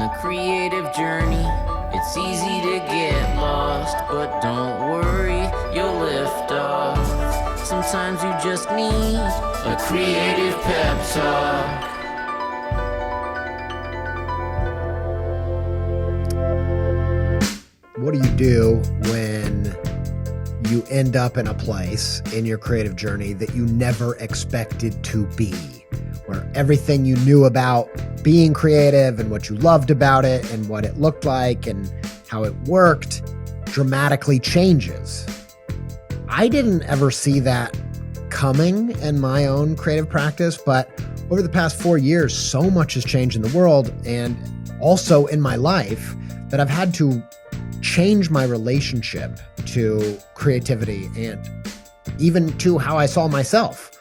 the creative journey. It's easy to get lost, but don't worry, you'll lift off. Sometimes you just need a creative pep talk. What do you do when you end up in a place in your creative journey that you never expected to be, where everything you knew about being creative and what you loved about it and what it looked like and how it worked dramatically changes? I didn't ever see that coming in my own creative practice, but over the past 4 years, so much has changed in the world and also in my life that I've had to change my relationship to creativity and even to how I saw myself.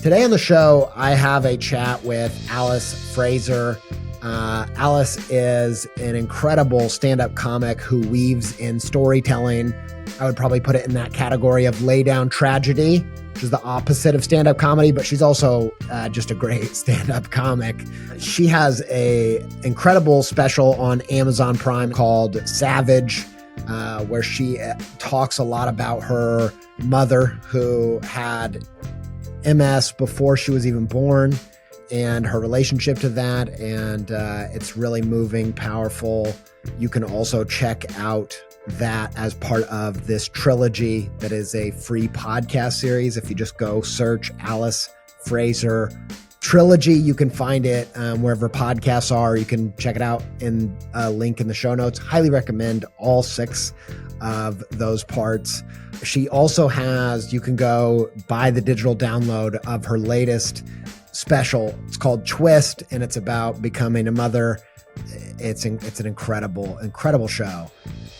Today on the show, I have a chat with Alice Fraser. Alice is an incredible stand-up comic who weaves in storytelling. I would probably put it in that category of lay down tragedy, which is the opposite of stand-up comedy, but she's also just a great stand-up comic. She has a incredible special on Amazon Prime called Savage, where she talks a lot about her mother who had MS before she was even born and her relationship to that. And it's really moving, powerful. You can also check out that as part of this trilogy that is a free podcast series. If you just go search Alice Fraser Trilogy, you can find it wherever podcasts are. You can check it out in a link in the show notes. Highly recommend all 6 of those parts. She also has, you can go buy the digital download of her latest special. It's called Twist, and it's about becoming a mother. It's an incredible show.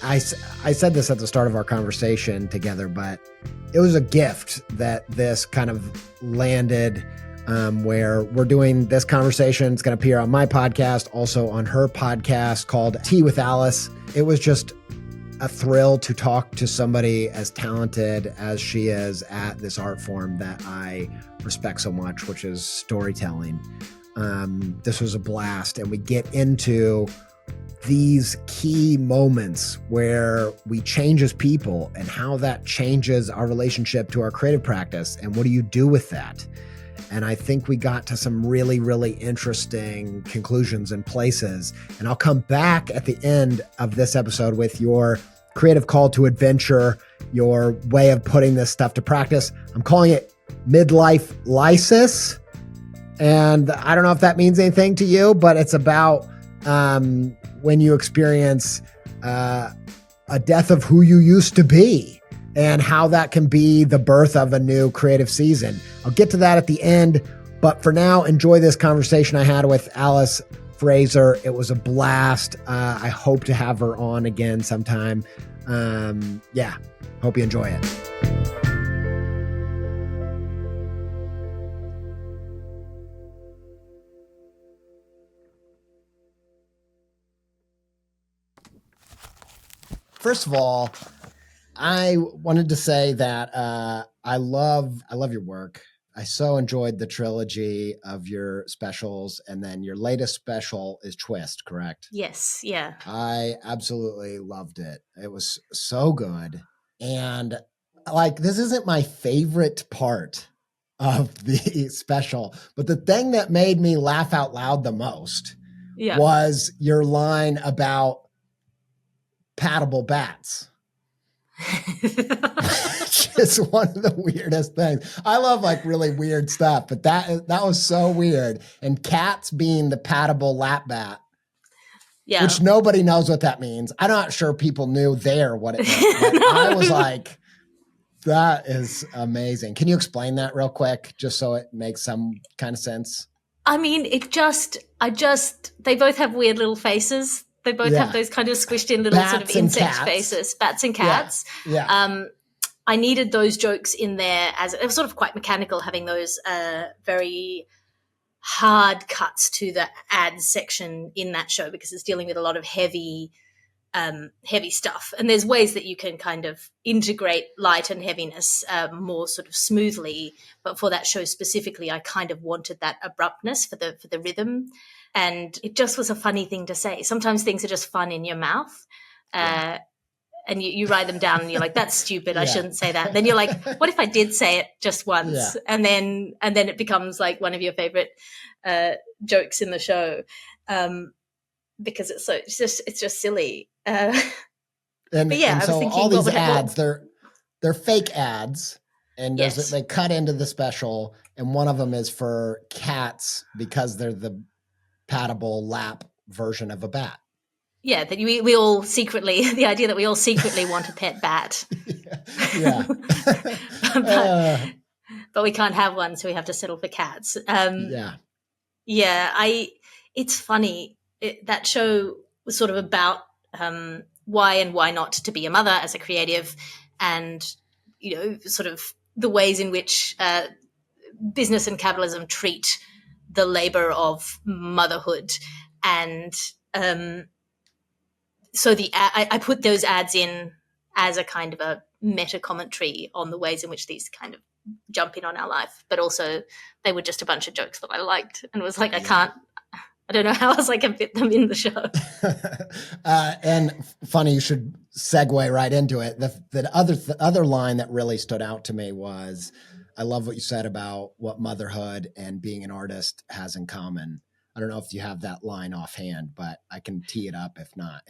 I said this at the start of our conversation together, but it was a gift that this kind of landed where we're doing this conversation. It's going to appear on my podcast, also on her podcast called Tea with Alice. It was just a thrill to talk to somebody as talented as she is at this art form that I respect so much, which is storytelling. This was a blast, and we get into these key moments where we change as people and how that changes our relationship to our creative practice. And what do you do with that? And I think we got to some really, really interesting conclusions and places. And I'll come back at the end of this episode with your creative call to adventure, your way of putting this stuff to practice. I'm calling it midlife lysis. And I don't know if that means anything to you, but it's about when you experience a death of who you used to be and how that can be the birth of a new creative season. I'll get to that at the end, but for now, enjoy this conversation I had with Alice Fraser. It was a blast. I hope to have her on again sometime. Hope you enjoy it. First of all, I wanted to say that I love your work. I so enjoyed the trilogy of your specials, and then your latest special is Twist, correct? Yes, yeah. I absolutely loved it. It was so good. And like, this isn't my favorite part of the special, but the thing that made me laugh out loud the most was your line about paddable bats. Just one of the weirdest things. I love like really weird stuff, but that was so weird. And cats being the paddable lap bat, which nobody knows what that means. I'm not sure people knew there what it meant. But I was like, that is amazing. Can you explain that real quick, just so it makes some kind of sense? I mean, they both have weird little faces. They both have those kind of squished in little sort of insect faces, bats and cats. Yeah. I needed those jokes in there as it was sort of quite mechanical, having those very hard cuts to the ads section in that show because it's dealing with a lot of heavy heavy stuff. And there's ways that you can kind of integrate light and heaviness more sort of smoothly. But for that show specifically, I kind of wanted that abruptness for the rhythm. And it just was a funny thing to say. Sometimes things are just fun in your mouth. And you write them down and you're like, that's stupid. I shouldn't say that. And then you're like, what if I did say it just once? And then it becomes like one of your favorite jokes in the show. Because it's just silly. And so all these ads, they're fake ads, and they cut into the special, and one of them is for cats because they're the pattable lap version of a bat. Yeah, that we all secretly, the idea that we all secretly want a pet bat. Yeah. But we can't have one, so we have to settle for cats. It's funny. That show was sort of about why and why not to be a mother as a creative, and sort of the ways in which business and capitalism treat the labor of motherhood. And so I put those ads in as a kind of a meta commentary on the ways in which these kind of jump in on our life, but also they were just a bunch of jokes that I liked, and it was like, I don't know how else I can fit them in the show. And funny, you should segue right into it. The other line that really stood out to me was, I love what you said about what motherhood and being an artist has in common. I don't know if you have that line offhand, but I can tee it up if not.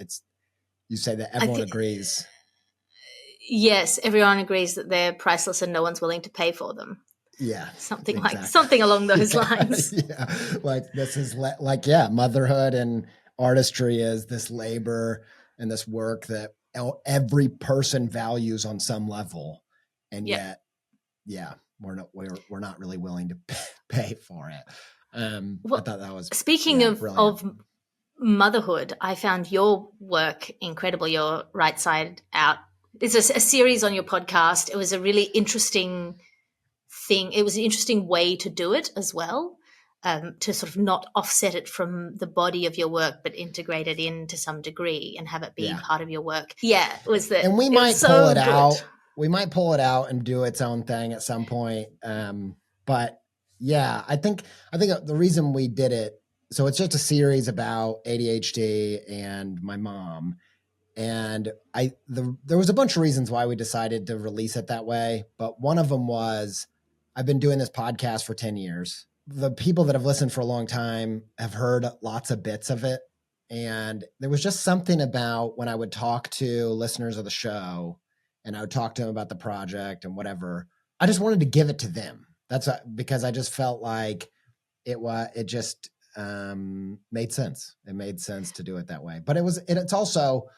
You say that everyone agrees. Yes, everyone agrees that they're priceless and no one's willing to pay for them. Yeah. Something along those lines. Yeah. Like this is motherhood and artistry is this labor and this work that every person values on some level. And yet, we're not really willing to pay for it. I thought that was speaking of motherhood. I found your work incredible. Your Right Side Out. It's a series on your podcast. It was a really interesting thing. It was an interesting way to do it as well, to sort of not offset it from the body of your work, but integrate it in to some degree and have it be part of your work. Yeah, it was that. And we might pull it out. We might pull it out and do its own thing at some point. But yeah, I think the reason we did it, so it's just a series about ADHD and my mom. And there was a bunch of reasons why we decided to release it that way. But one of them was, I've been doing this podcast for 10 years. The people that have listened for a long time have heard lots of bits of it. And there was just something about when I would talk to listeners of the show and I would talk to them about the project and whatever, I just wanted to give it to them. That's because I just felt like it just made sense. It made sense to do it that way. But it's also,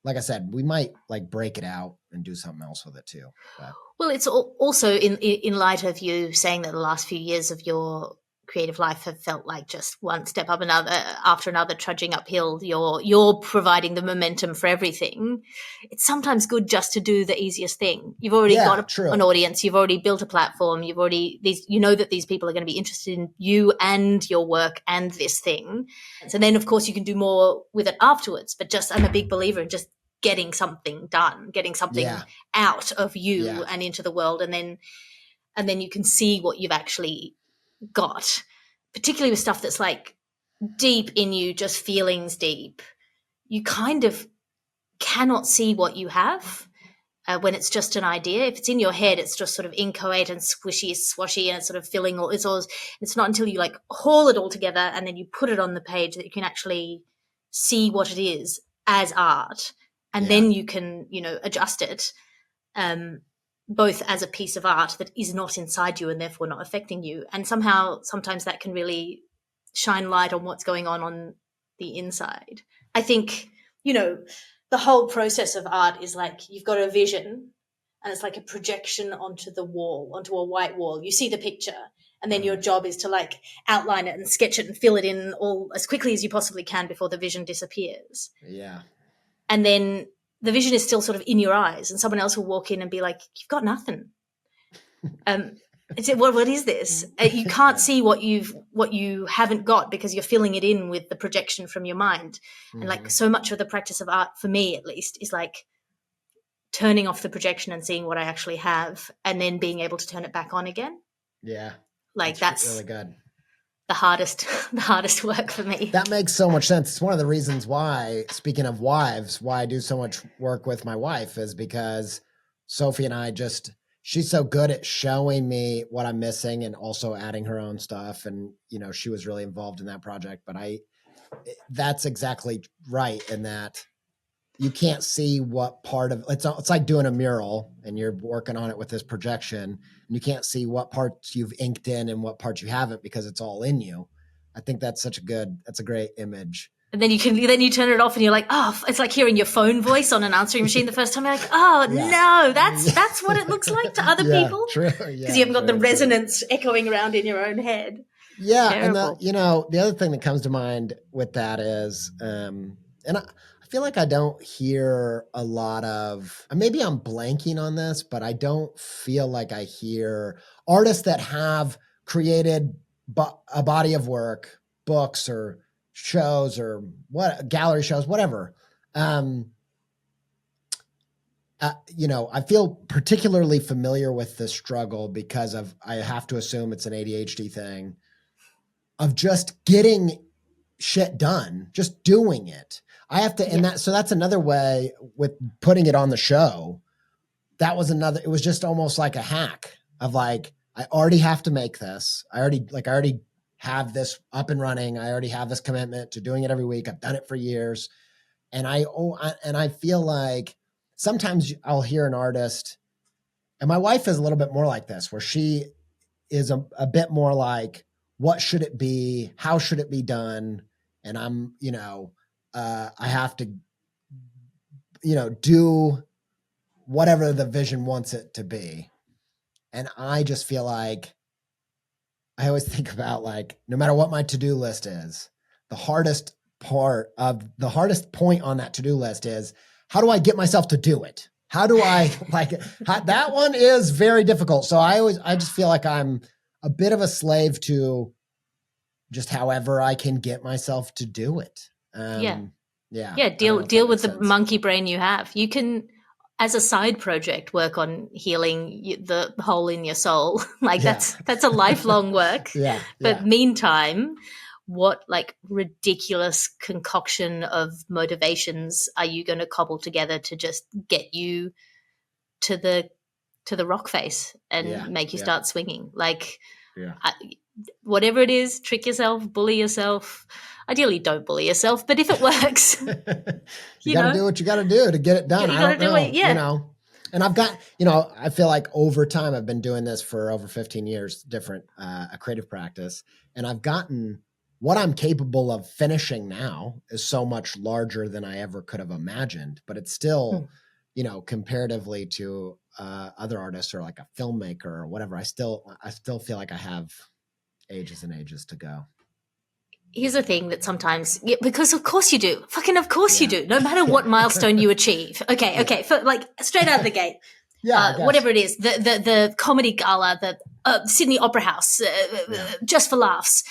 like I said, we might like break it out and do something else with it too. But. Well, it's also in light of you saying that the last few years of your creative life have felt like just one step up after another, trudging uphill. You're providing the momentum for everything. It's sometimes good just to do the easiest thing. You've already got an audience. You've already built a platform. You know that these people are going to be interested in you and your work and this thing. So then, of course, you can do more with it afterwards. But I'm a big believer in just getting something done, getting something out of you and into the world, and then you can see what you've actually got, particularly with stuff that's like deep in you, just feelings deep. You kind of cannot see what you have when it's just an idea. If it's in your head, it's just sort of inchoate and squishy, swashy, and it's sort of filling all. It's not until you like haul it all together and then you put it on the page that you can actually see what it is as art, and then you can adjust it. Both as a piece of art that is not inside you and therefore not affecting you. And sometimes that can really shine light on what's going on the inside. I think, the whole process of art is like you've got a vision and it's like a projection onto the wall, onto a white wall. You see the picture and then your job is to like outline it and sketch it and fill it in all as quickly as you possibly can before the vision disappears. Yeah. And then the vision is still sort of in your eyes and someone else will walk in and be like, you've got nothing. It's what is this? You can't see what you haven't got because you're filling it in with the projection from your mind. And like so much of the practice of art, for me at least, is like turning off the projection and seeing what I actually have, and then being able to turn it back on again. Yeah. Like that's really good. the hardest work for me. That makes so much sense. It's one of the reasons why, speaking of wives, why I do so much work with my wife is because Sophie and I she's so good at showing me what I'm missing and also adding her own stuff. And, she was really involved in that project, but that's exactly right in that you can't see what part of it's like doing a mural and you're working on it with this projection and you can't see what parts you've inked in and what parts you haven't because it's all in you. I think that's a great image. And then you turn it off and you're like, oh, it's like hearing your phone voice on an answering machine the first time. You're like, oh no, that's what it looks like to other people. True. Because you haven't got the resonance echoing around in your own head. Yeah. Terrible. And the other thing that comes to mind with that is, and I feel like I don't hear a lot of, maybe I'm blanking on this, but I don't feel like I hear artists that have created a body of work, books or shows or gallery shows, whatever. I feel particularly familiar with this struggle because I have to assume it's an ADHD thing of just getting shit done, just doing it. I have to, so that's another way with putting it on the show. It was just almost like a hack of like, I already have to make this. I already have this up and running. I already have this commitment to doing it every week. I've done it for years. And I feel like sometimes I'll hear an artist, and my wife is a little bit more like this, where she is a bit more like, what should it be? How should it be done? And I'm, I have to, do whatever the vision wants it to be. And I just feel like I always think about like, no matter what my to-do list is, the hardest point on that to-do list is, how do I get myself to do it? How do I that one is very difficult. So I just feel like I'm a bit of a slave to just however I can get myself to do it. Deal with the monkey brain you have. You can, as a side project, work on healing the hole in your soul. That's a lifelong work. But meantime, what like ridiculous concoction of motivations are you going to cobble together to just get you to the rock face and make you start swinging? Whatever it is, trick yourself, bully yourself. Ideally, don't bully yourself, but if it works, you got to do what you got to do to get it done. I don't know, and I've got, I feel like over time, I've been doing this for over 15 years, different, a creative practice. And I've gotten what I'm capable of finishing now is so much larger than I ever could have imagined, but it's still, comparatively to other artists or like a filmmaker or whatever, I still feel like I have ages and ages to go. Here's the thing that sometimes, because of course you do, of course you do, no matter what milestone you achieve. Okay, for like straight out of the gate, whatever it is, the comedy gala, the Sydney Opera House, just for laughs.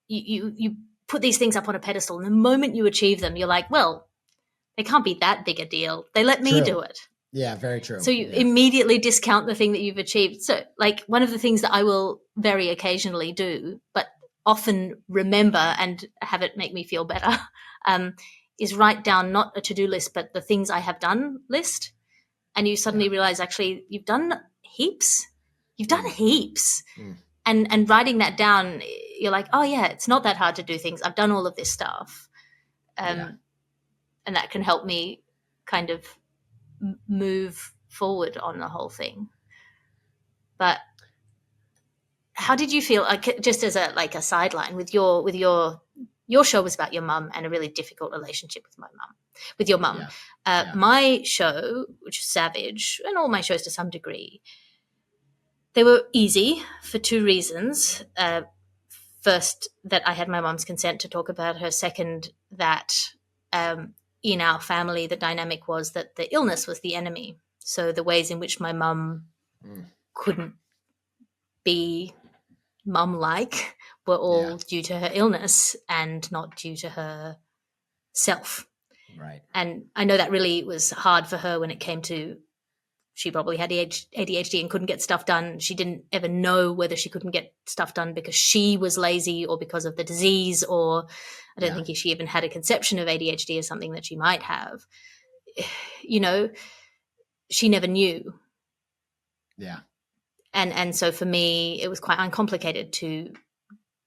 You put these things up on a pedestal, and the moment you achieve them, you're like, well, they can't be that big a deal. They let me do it. Yeah, very true. So you immediately discount the thing that you've achieved. So like one of the things that I will very occasionally do, but often remember and have it make me feel better, is write down not a to-do list, but the things I have done list. And you suddenly realize actually you've done heaps. And writing that down, you're like, oh yeah, it's not that hard to do things. I've done all of this stuff. And that can help me kind of move forward on the whole thing. But how did you feel, like, just as a sideline, with your show was about your mum and a really difficult relationship with your mum. My show, which is Savage, and all my shows to some degree, they were easy for two reasons. First, that I had my mum's consent to talk about her. Second, that in our family, the dynamic was that the illness was the enemy. So the ways in which my mum couldn't be mum-like were all due to her illness and not due to her self. Right. And I know that really was hard for her when it came to, she probably had ADHD and couldn't get stuff done. She didn't ever know whether she couldn't get stuff done because she was lazy or because of the disease, or I don't think she even had a conception of ADHD as something that she might have. You know, she never knew. Yeah. And so for me, it was quite uncomplicated to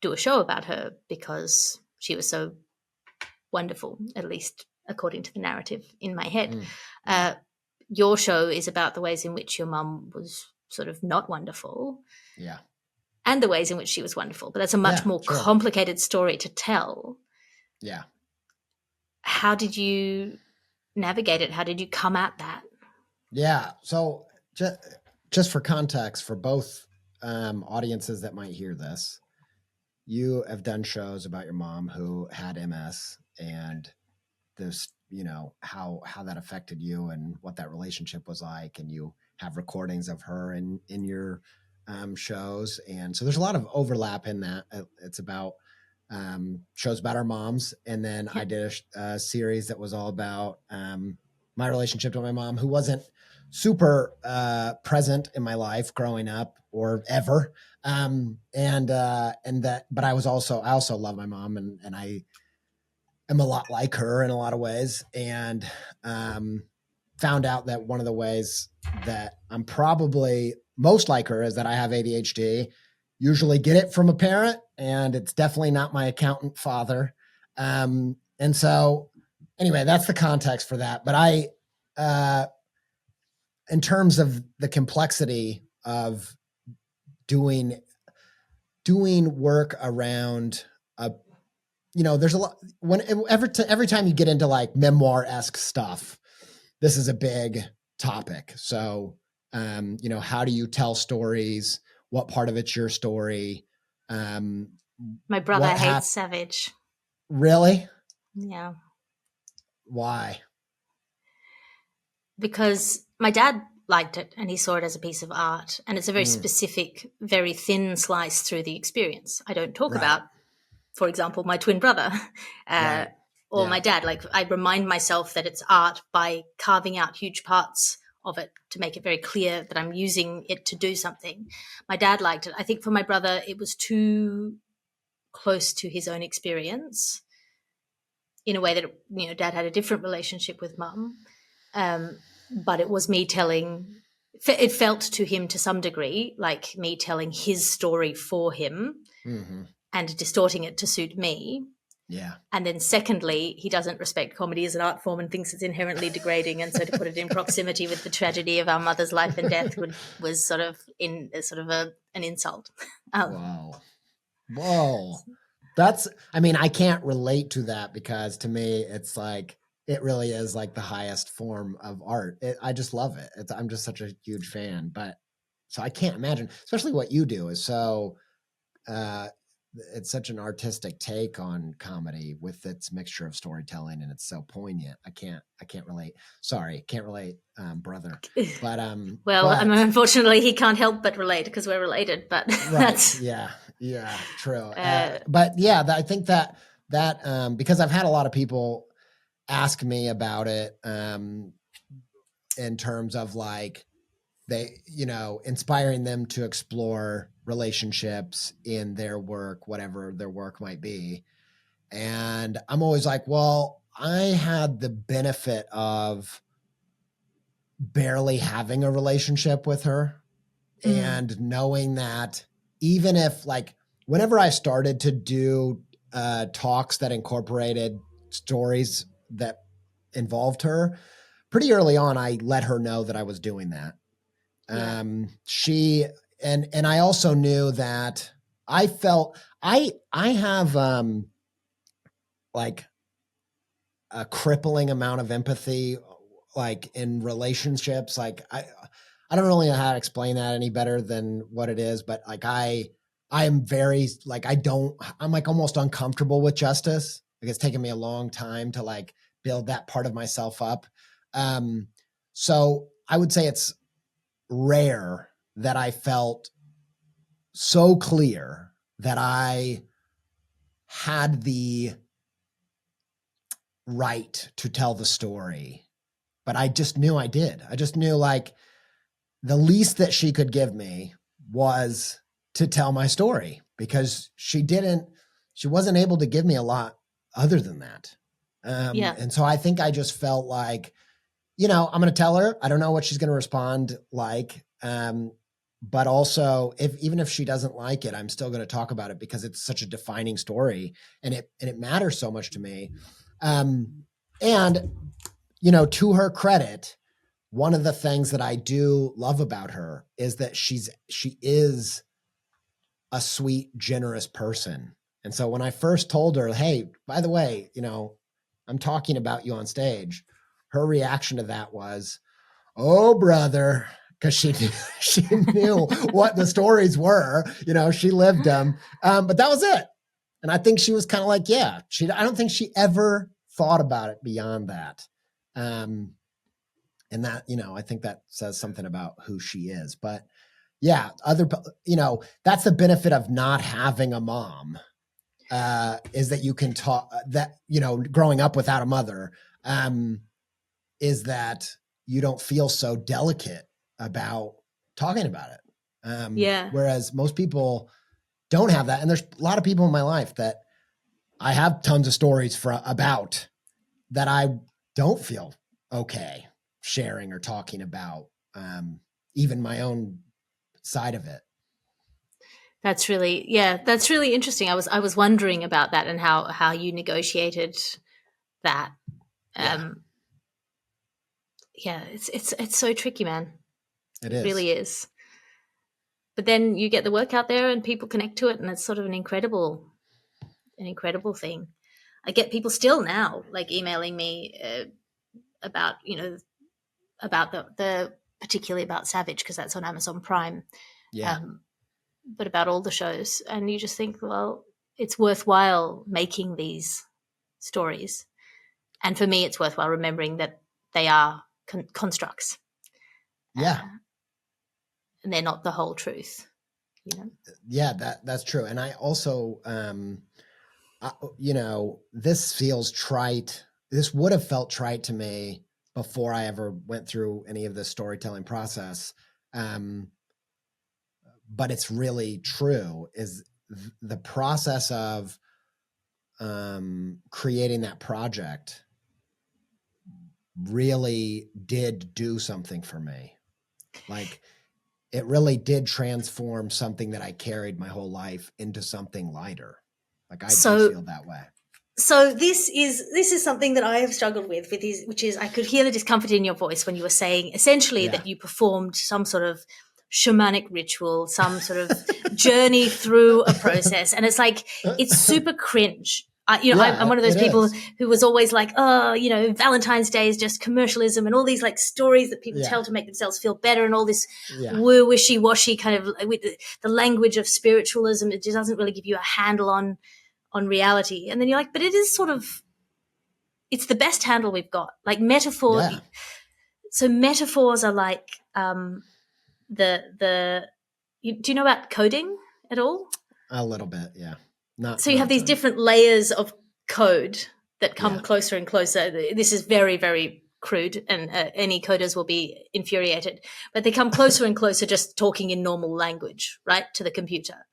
do a show about her because she was so wonderful, at least according to the narrative in my head. Your show is about the ways in which your mum was sort of not wonderful. Yeah. And the ways in which she was wonderful. But that's a much more complicated story to tell. Yeah. How did you navigate it? How did you come at that? Yeah. So just for context, for both audiences that might hear this, you have done shows about your mom who had MS, and this, you know, how that affected you and what that relationship was like. And you have recordings of her in your shows. And so there's a lot of overlap in that. It's about shows about our moms. And then I did a series that was all about my relationship to my mom, who wasn't super present in my life growing up or ever. But I also love my mom, and I am a lot like her in a lot of ways, and found out that one of the ways that I'm probably most like her is that I have ADHD. Usually get it from a parent, and it's definitely not my accountant father. And so anyway, that's the context for that. But in terms of the complexity of doing work around there's a lot every time you get into like memoir-esque stuff, this is a big topic. So, how do you tell stories? What part of it's your story? My brother hates Savage. Really? Yeah. Why? Because my dad liked it and he saw it as a piece of art, and it's a very specific, very thin slice through the experience. I don't talk about, for example, my twin brother or my dad. Like, I remind myself that it's art by carving out huge parts of it to make it very clear that I'm using it to do something. My dad liked it. I think for my brother, it was too close to his own experience in a way that, Dad had a different relationship with Mum. But it was me telling, it felt to him to some degree like me telling his story for him and distorting it to suit me. Yeah. And then secondly, he doesn't respect comedy as an art form and thinks it's inherently degrading. And so to put it in proximity with the tragedy of our mother's life and death was sort of an insult. Wow. Whoa. I can't relate to that, because to me, it's like, it really is like the highest form of art. I just love it. I'm just such a huge fan. But so I can't imagine, especially what you do is so, it's such an artistic take on comedy with its mixture of storytelling, and it's so poignant. I can't relate. Sorry, can't relate, brother. But unfortunately, he can't help but relate because we're related. But that's yeah, true. But yeah, I think that because I've had a lot of people ask me about it in terms of like they, inspiring them to explore relationships in their work, whatever their work might be. And I'm always like, well, I had the benefit of barely having a relationship with her and knowing that even if like whenever I started to do talks that incorporated stories that involved her, pretty early on, I let her know that I was doing that. She and I also knew that I felt I have like a crippling amount of empathy, like in relationships. Like I don't really know how to explain that any better than what it is, but like I am very like I'm like almost uncomfortable with justice. Like it's taken me a long time to like build that part of myself up. So I would say it's rare that I felt so clear that I had the right to tell the story, but I just knew I did. I just knew like the least that she could give me was to tell my story, because she wasn't able to give me a lot other than that. And so I think I just felt like, I'm going to tell her. I don't know what she's going to respond like. But also even if she doesn't like it, I'm still going to talk about it because it's such a defining story and it matters so much to me. And, to her credit, one of the things that I do love about her is that she is a sweet, generous person. And so when I first told her, hey, by the way, I'm talking about you on stage, her reaction to that was, oh, brother, because she knew what the stories were, she lived them. But that was it. And I think she was kind of like, yeah, I don't think she ever thought about it beyond that. And that, I think that says something about who she is. But yeah, that's the benefit of not having a mom, is that you can talk that, growing up without a mother, is that you don't feel so delicate about talking about it. Whereas most people don't have that. And there's a lot of people in my life that I have tons of stories about that I don't feel okay sharing or talking about, even my own side of it. That's really interesting. I was wondering about that and how you negotiated that. It's so tricky, man. It really is. But then you get the work out there and people connect to it, and it's sort of an incredible thing. I get people still now like emailing me about the particularly about Savage, because that's on Amazon Prime. But about all the shows, and you just think, well, it's worthwhile making these stories, and for me it's worthwhile remembering that they are constructs, and they're not the whole truth. That's true. And I also this feels trite. This would have felt trite to me before I ever went through any of the storytelling process. But it's really true, is the process of creating that project really did do something for me. Like, it really did transform something that I carried my whole life into something lighter. Like, I do feel that way. So this is something that I have struggled with which is I could hear the discomfort in your voice when you were saying essentially that you performed some sort of shamanic ritual, some sort of journey through a process. And it's like, it's super cringe. I'm one of those people who was always like, Valentine's Day is just commercialism and all these like stories that people tell to make themselves feel better and all this woo wishy-washy kind of with the language of spiritualism. It just doesn't really give you a handle on reality. And then you're like, but it is sort of, it's the best handle we've got. Like metaphor. Yeah. So metaphors are like, do you know about coding at all? A little bit, yeah. So you have these different layers of code that come closer and closer. This is very, very crude, and any coders will be infuriated. But they come closer and closer just talking in normal language, right, to the computer.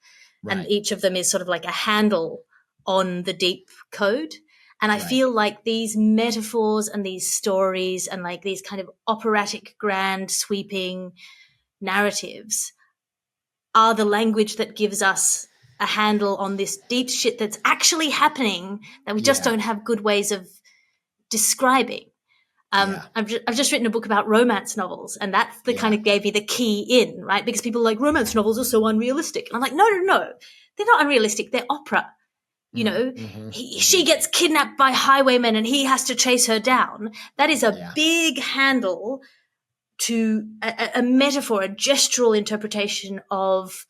Right. And each of them is sort of like a handle on the deep code. And I feel like these metaphors and these stories and like these kind of operatic, grand, sweeping narratives are the language that gives us a handle on this deep shit that's actually happening that we just don't have good ways of describing. I've just written a book about romance novels, and that's the kind of gave me the key in, right? Because people are like, romance novels are so unrealistic. And I'm like, no, they're not unrealistic. They're opera. She gets kidnapped by highwaymen and he has to chase her down. That is a big handle to a metaphor, a gestural interpretation of,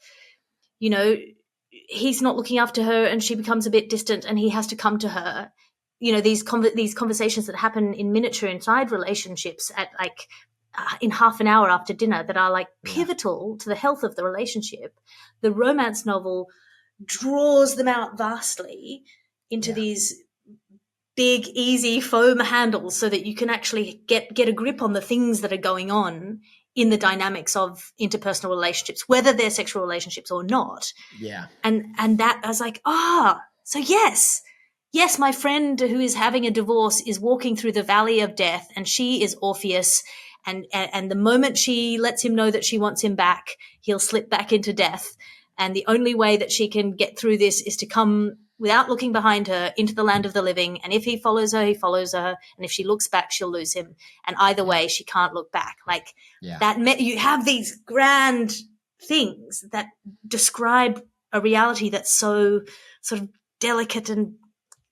he's not looking after her and she becomes a bit distant and he has to come to her. These conversations that happen in miniature inside relationships at like in half an hour after dinner that are like pivotal to the health of the relationship. The romance novel draws them out vastly into these big, easy foam handles so that you can actually get a grip on the things that are going on in the dynamics of interpersonal relationships, whether they're sexual relationships or not. Yeah. And that I was like, so yes, my friend who is having a divorce is walking through the valley of death, and she is Orpheus. And the moment she lets him know that she wants him back, he'll slip back into death. And the only way that she can get through this is to come without looking behind her into the land of the living. And if he follows her, he follows her. And if she looks back, she'll lose him. And either way, she can't look back. Like that, you have these grand things that describe a reality that's so sort of delicate and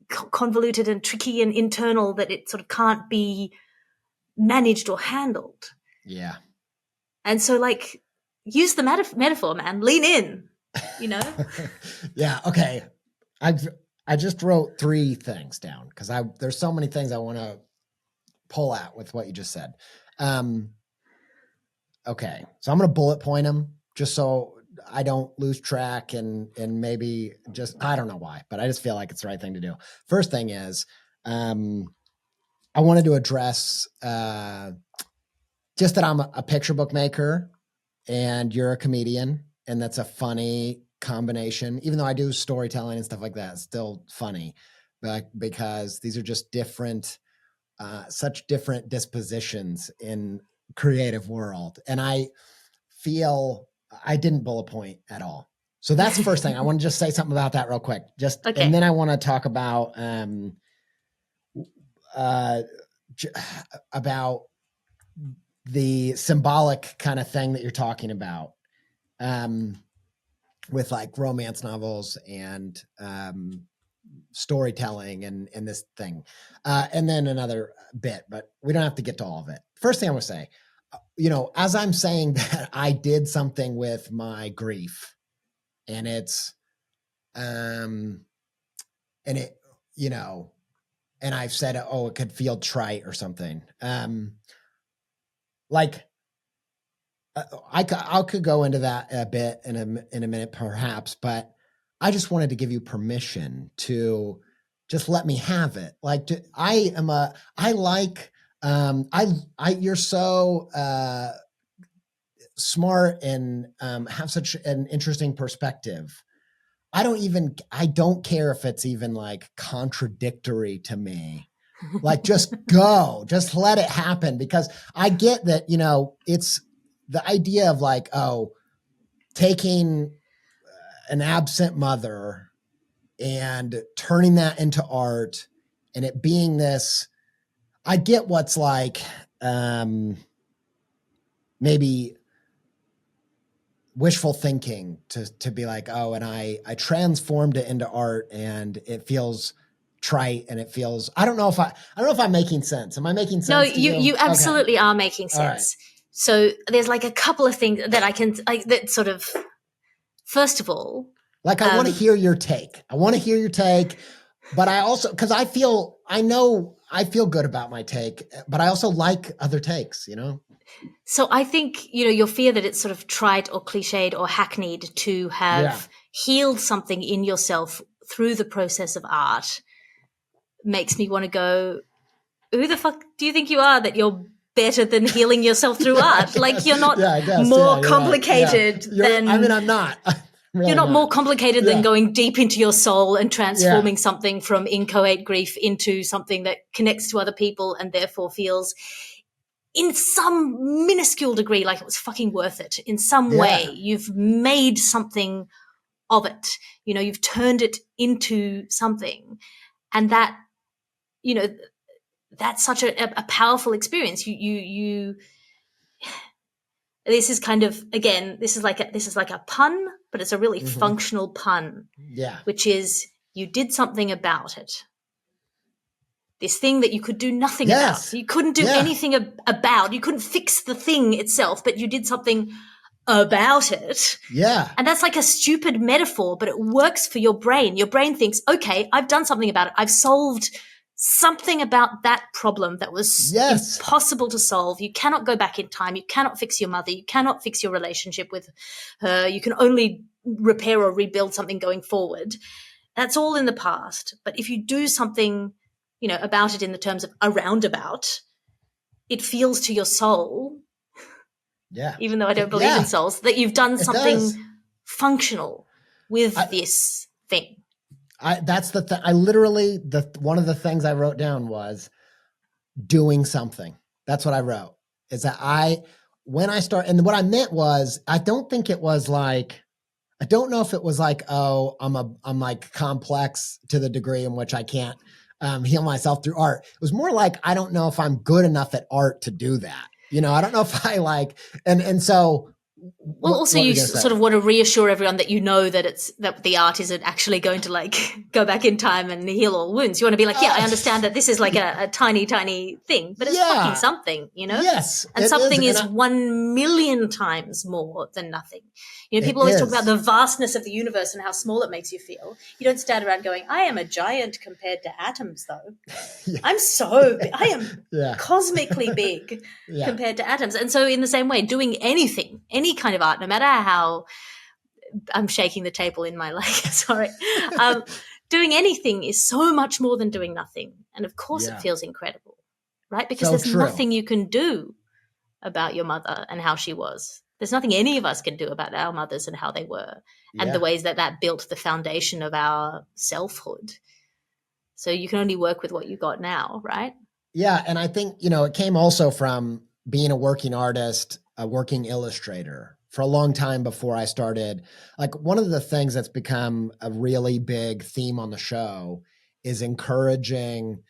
convoluted and tricky and internal that it sort of can't be managed or handled. Yeah. And so, like, use the metaphor, man. Lean in, you know? Yeah. Okay. I just wrote 3 things down because there's so many things I want to pull out with what you just said. Okay. So I'm going to bullet point them just so I don't lose track and maybe just, I don't know why, but I just feel like it's the right thing to do. First thing is, I wanted to address just that I'm a picture book maker and you're a comedian, and that's a funny combination. Even though I do storytelling and stuff like that, it's still funny, but because these are just different, such different dispositions in creative world. And I feel I didn't bullet point at all. So that's the first thing. I want to just say something about that real quick. Okay. And then I want to talk about the symbolic kind of thing that you're talking about with like romance novels and storytelling and this thing. And then another bit, but we don't have to get to all of it. First thing I want to say, as I'm saying that I did something with my grief and it's, and it, and I've said, it could feel trite or something. I could go into that a bit in a minute, perhaps, but I just wanted to give you permission to just let me have it. You're so smart and have such an interesting perspective. I don't care if it's even like contradictory to me. Like, just go, just let it happen, because I get that, it's the idea of like, taking an absent mother and turning that into art and it being this, I get what's like, maybe wishful thinking to be like, and I transformed it into art and it feels trite and it feels, I don't know if I'm making sense. Am I making sense? No, you absolutely are making sense. Right. So there's like a couple of things that I can, that sort of, first of all, like, I want to hear your take. But I also, cause I feel good about my take, but I also like other takes, So I think, your fear that it's sort of trite or cliched or hackneyed to have healed something in yourself through the process of art makes me want to go, who the fuck do you think you are that you're better than healing yourself through art? Like, you're not more complicated than... I'm not. Really you're not more complicated than going deep into your soul and transforming something from inchoate grief into something that connects to other people and therefore feels, in some minuscule degree, like it was fucking worth it. In some way, you've made something of it. You've turned it into something. And that, that's such a powerful experience. This is kind of, again, this is like a pun, but it's a really functional pun. Yeah. Which is, you did something about it. This thing that you could do nothing about. You couldn't do anything about. You couldn't fix the thing itself, but you did something about it. Yeah. And that's like a stupid metaphor, but it works for your brain. Your brain thinks, okay, I've done something about it. I've solved something about that problem that was impossible to solve. You cannot go back in time. You cannot fix your mother. You cannot fix your relationship with her. You can only repair or rebuild something going forward. That's all in the past. But if you do something, about it in the terms of a roundabout, it feels to your soul, even though I don't believe in souls, that you've done something functional with this thing. That's the thing. I literally, one of the things I wrote down was doing something. That's what I wrote, is that when I start, and what I meant was, I don't think it was like, I don't know if it was like, oh, I'm like complex to the degree in which I can't heal myself through art. It was more like, I don't know if I'm good enough at art to do that. I don't know if I like, and so. Well, also you sort of want to reassure everyone that that the art isn't actually going to like go back in time and heal all wounds. You want to be like, I understand that this is like a tiny, tiny thing, but it's fucking something, Yes. And something is 1 million times more than nothing. People always talk about the vastness of the universe and how small it makes you feel. You don't stand around going, I am a giant compared to atoms, though. I am cosmically big compared to atoms. And so in the same way, doing anything, any kind of art, no matter how I'm shaking the table in my leg, sorry, doing anything is so much more than doing nothing. And of course it feels incredible, right? Because there's nothing you can do about your mother and how she was. There's nothing any of us can do about our mothers and how they were and the ways that built the foundation of our selfhood. So you can only work with what you got now, right? Yeah. And I think, it came also from being a working artist, a working illustrator for a long time before I started. Like, one of the things that's become a really big theme on the show is encouraging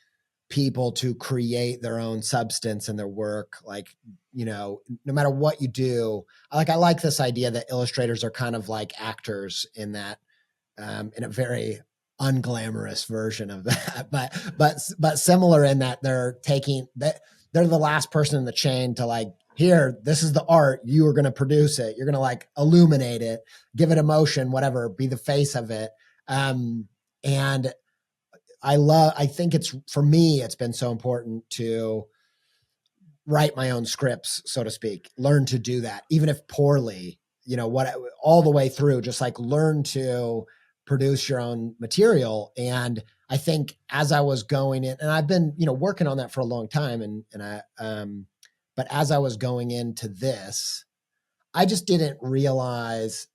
people to create their own substance in their work. Like, no matter what you do, I like this idea that illustrators are kind of like actors in that, in a very unglamorous version of that, but similar in that they're the last person in the chain to like, here, this is the art. You are going to produce it. You're going to like illuminate it, give it emotion, whatever, be the face of it. And I think for me, it's been so important to write my own scripts, so to speak, learn to do that, even if poorly, all the way through, just like learn to produce your own material. And I think as I was going in, and I've been, working on that for a long time, but as I was going into this, I just didn't realize,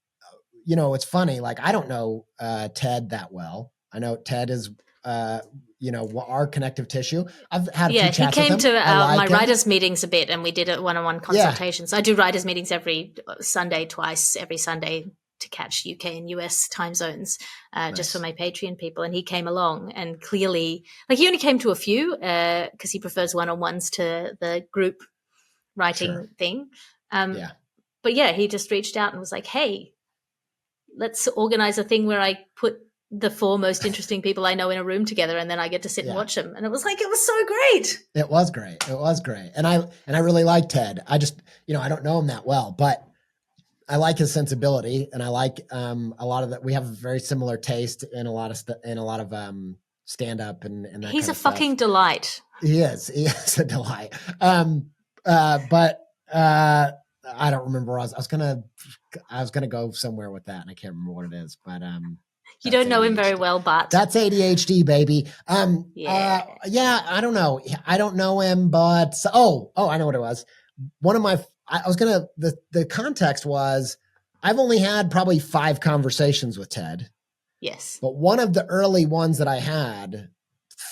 it's funny. Like, I don't know Ted that well. I know Ted is, our connective tissue. I've had a few chats he came with him. to my writers' meetings a bit, and we did a one-on-one consultations. I do writers' meetings every Sunday to catch UK and US time zones, just for my Patreon people. And he came along, and clearly, like, he only came to a few because he prefers one-on-ones to the group writing thing. But he just reached out and was like, hey, let's organize a thing where I put the 4 most interesting people I know in a room together, and then I get to sit and watch them. And it was so great. It was great. And I really like Ted. I just, I don't know him that well, but I like his sensibility, and I like a lot of that. We have a very similar taste in a lot of stand up and that. He's kind a of fucking stuff. delight. He is a delight. I don't remember. I was gonna go somewhere with that, and I can't remember what it is. But you don't know ADHD. Him very well, but that's ADHD, baby. I don't know. I don't know him, but I know what it was. The context was, I've only had probably 5 conversations with Ted. Yes. But one of the early ones that I had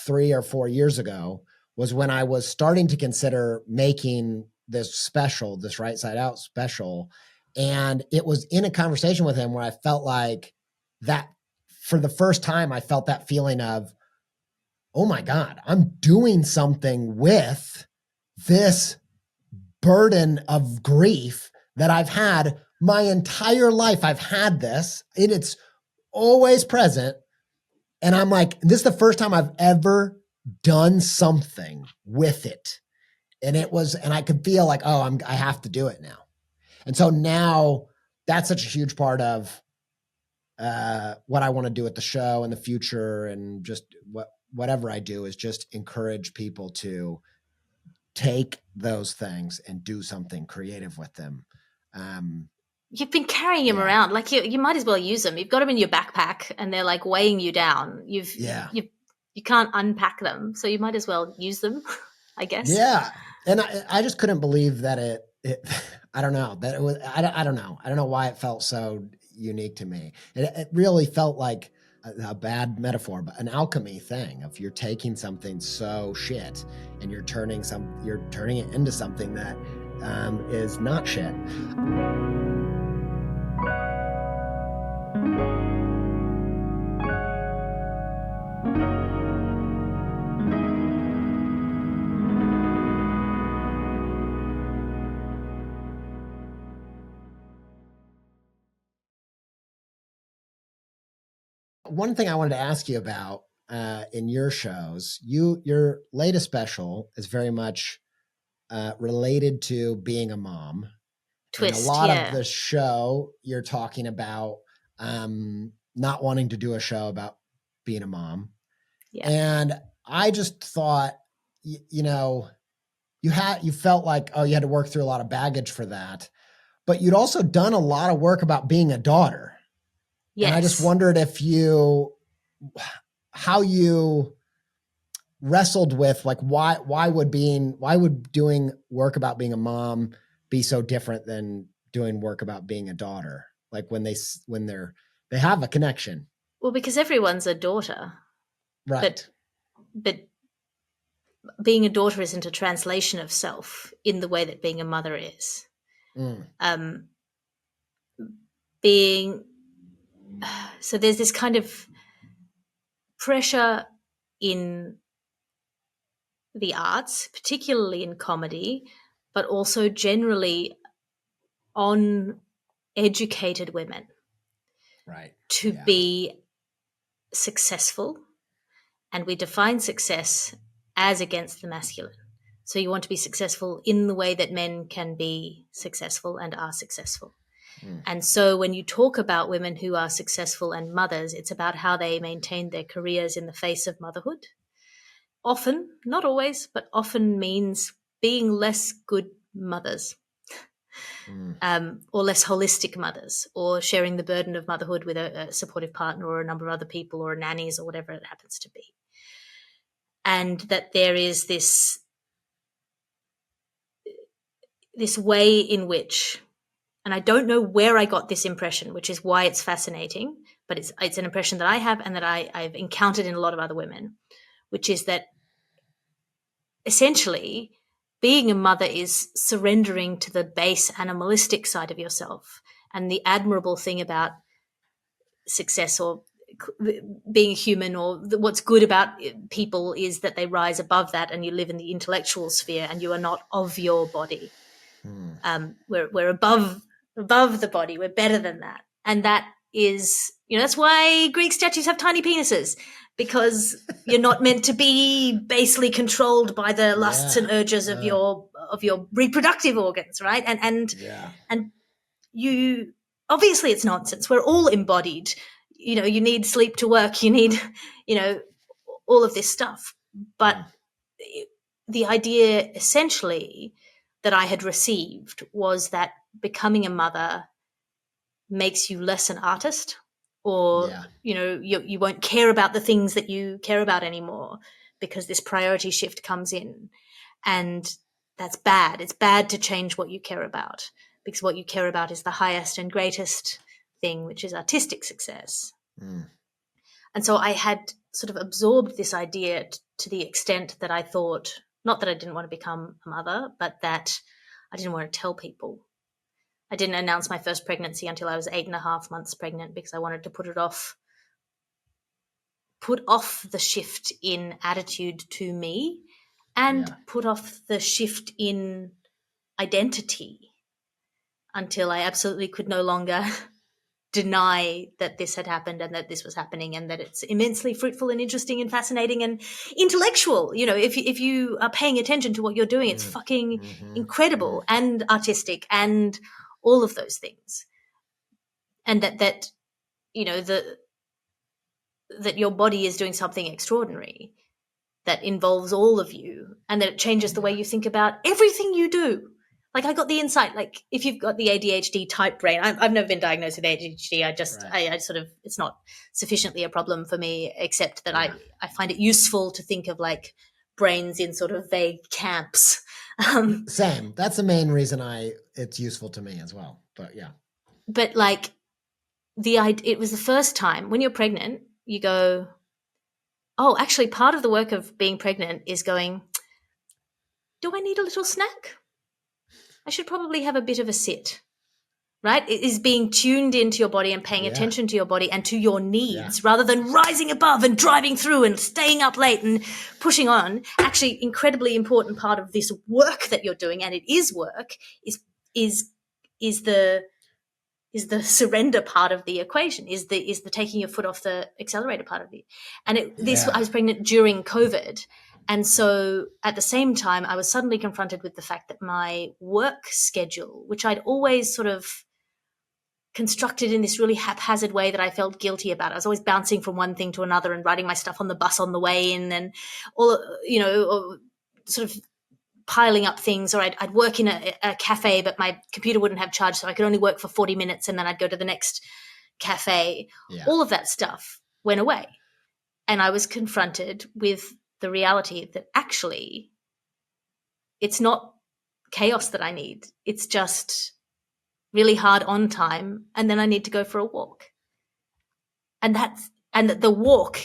3 or 4 years ago was when I was starting to consider making this Right Side Out special. And it was in a conversation with him where I felt like that, for the first time, I felt that feeling of, oh my God, I'm doing something with this burden of grief that I've had my entire life. I've had this, and it's always present. And I'm like, this is the first time I've ever done something with it. And I could feel like, I have to do it now. And so now that's such a huge part of what I want to do at the show in the future, and just whatever I do is just encourage people to take those things and do something creative with them. You've been carrying them around. Like you might as well use them. You've got them in your backpack and they're like weighing you down. You can't unpack them. So you might as well use them, I guess. Yeah. And I just couldn't believe that it I don't know, that it was, I don't know. I don't know why it felt so unique to me. It really felt like a bad metaphor, but an alchemy thing of you're taking something so shit and you're turning it into something that is not shit. One thing I wanted to ask you about in your shows, your latest special is very much related to being a mom. Twist, and a lot of the show, you're talking about not wanting to do a show about being a mom. Yeah. And I just thought, you felt like, you had to work through a lot of baggage for that. But you'd also done a lot of work about being a daughter. Yes. And I just wondered how you wrestled with like, why would doing work about being a mom be so different than doing work about being a daughter? Like when they have a connection. Well, because everyone's a daughter. Right. But being a daughter isn't a translation of self in the way that being a mother is. So there's this kind of pressure in the arts, particularly in comedy, but also generally on educated women, right, to be successful. And we define success as against the masculine. So you want to be successful in the way that men can be successful and are successful. And so when you talk about women who are successful and mothers, it's about how they maintain their careers in the face of motherhood. Often, not always, but often means being less good mothers, or less holistic mothers, or sharing the burden of motherhood with a supportive partner or a number of other people or nannies or whatever it happens to be. And that there is this way in which, and I don't know where I got this impression, which is why it's fascinating, but it's an impression that I have and that I've encountered in a lot of other women, which is that essentially being a mother is surrendering to the base animalistic side of yourself. And the admirable thing about success or being a human, or what's good about people, is that they rise above that and you live in the intellectual sphere and you are not of your body. We're above the body. We're better than that. And that is, that's why Greek statues have tiny penises, because you're not meant to be basely controlled by the lusts and urges of your reproductive organs, right? And you, obviously it's nonsense. We're all embodied. You need sleep to work. You need, all of this stuff. But the idea essentially that I had received was that becoming a mother makes you less an artist, or you won't care about the things that you care about anymore, because this priority shift comes in, and that's bad. It's bad to change what you care about, because what you care about is the highest and greatest thing, which is artistic success. And so I had sort of absorbed this idea to the extent that I thought, not that I didn't want to become a mother, but that I didn't want to tell people. I didn't announce my first pregnancy until I was 8.5 months pregnant, because I wanted to put off the shift in attitude to me, and put off the shift in identity until I absolutely could no longer deny that this had happened and that this was happening, and that it's immensely fruitful and interesting and fascinating and intellectual. If you are paying attention to what you're doing, it's fucking incredible and artistic and all of those things. And that your body is doing something extraordinary. that involves all of you, and that it changes the way you think about everything you do. Like I got the insight, like if you've got the ADHD type brain, I've never been diagnosed with ADHD. I sort of, it's not sufficiently a problem for me, except that I find it useful to think of like brains in sort of vague camps. Same. That's the main reason it's useful to me as well. But yeah. But like it was the first time when you're pregnant, you go, oh, actually part of the work of being pregnant is going, do I need a little snack? I should probably have a bit of a sit, right? It is being tuned into your body and paying attention to your body and to your needs rather than rising above and driving through and staying up late and pushing on. Actually, incredibly important part of this work that you're doing, and it is work, is the surrender part of the equation, is the taking your foot off the accelerator part of it. And I was pregnant during COVID. And so at the same time, I was suddenly confronted with the fact that my work schedule, which I'd always sort of constructed in this really haphazard way that I felt guilty about. I was always bouncing from one thing to another and writing my stuff on the bus on the way in, and all, sort of piling up things. Or I'd work in a cafe, but my computer wouldn't have charge, so I could only work for 40 minutes and then I'd go to the next cafe. All of that stuff went away. And I was confronted with the reality that actually it's not chaos that I need. It's just really hard on time, and then I need to go for a walk. And that the walk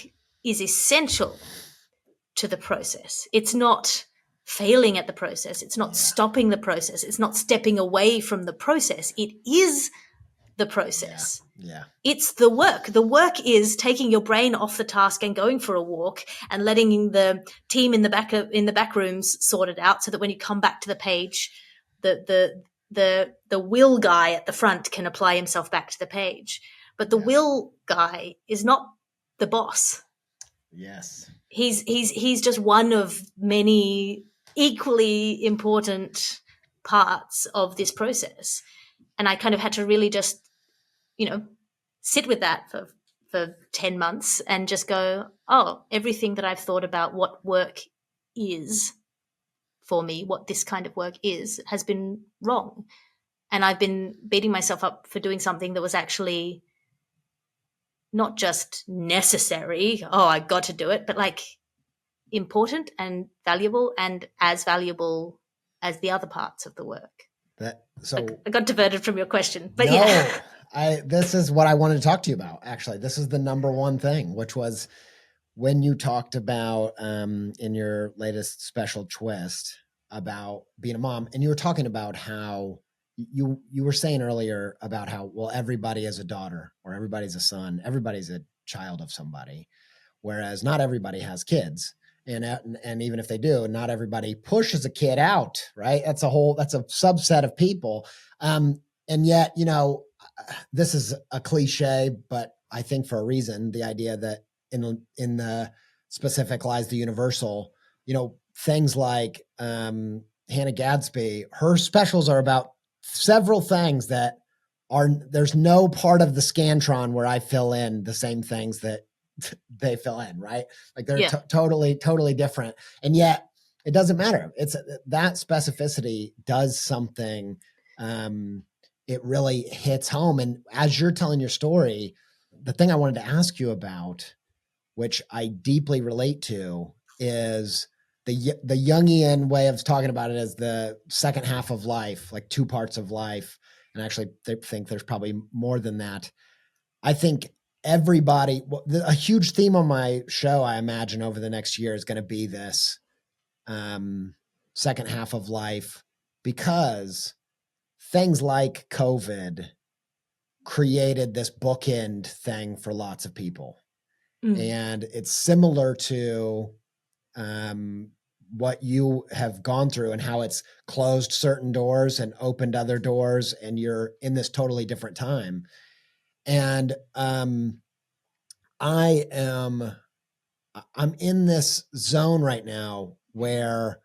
is essential to the process. It's not failing at the process. It's not stopping the process. It's not stepping away from the process. It is the process. Yeah. It's the work. The work is taking your brain off the task and going for a walk and letting the team in the back rooms sort it out, so that when you come back to the page, the will guy at the front can apply himself back to the page. But the will guy is not the boss. Yes. He's just one of many equally important parts of this process. And I kind of had to really just, sit with that for 10 months and just go, oh, everything that I've thought about what work is for me, what this kind of work is, has been wrong. And I've been beating myself up for doing something that was actually not just necessary, oh, I got to do it, but like important and valuable, and as valuable as the other parts of the work. I got diverted from your question, but this is what I wanted to talk to you about. Actually, this is the number one thing, which was when you talked about in your latest special twist about being a mom, and you were talking about how you were saying earlier about how, well, everybody is a daughter, or everybody's a son, everybody's a child of somebody, whereas not everybody has kids. And even if they do, not everybody pushes a kid out, right? That's a subset of people. And yet, this is a cliche, but I think for a reason, the idea that in the specific lies the universal, things like Hannah Gadsby, her specials are about several things that there's no part of the Scantron where I fill in the same things that they fill in, right? Like they're totally different. And yet it doesn't matter. It's that specificity does something. It really hits home. And as you're telling your story, the thing I wanted to ask you about, which I deeply relate to, is the Jungian way of talking about it as the second half of life, like two parts of life. And actually they think there's probably more than that. I think a huge theme on my show, I imagine over the next year, is going to be this second half of life, because things like COVID created this bookend thing for lots of people. And it's similar to what you have gone through, and how it's closed certain doors and opened other doors, and you're in this totally different time. And I'm in this zone right now where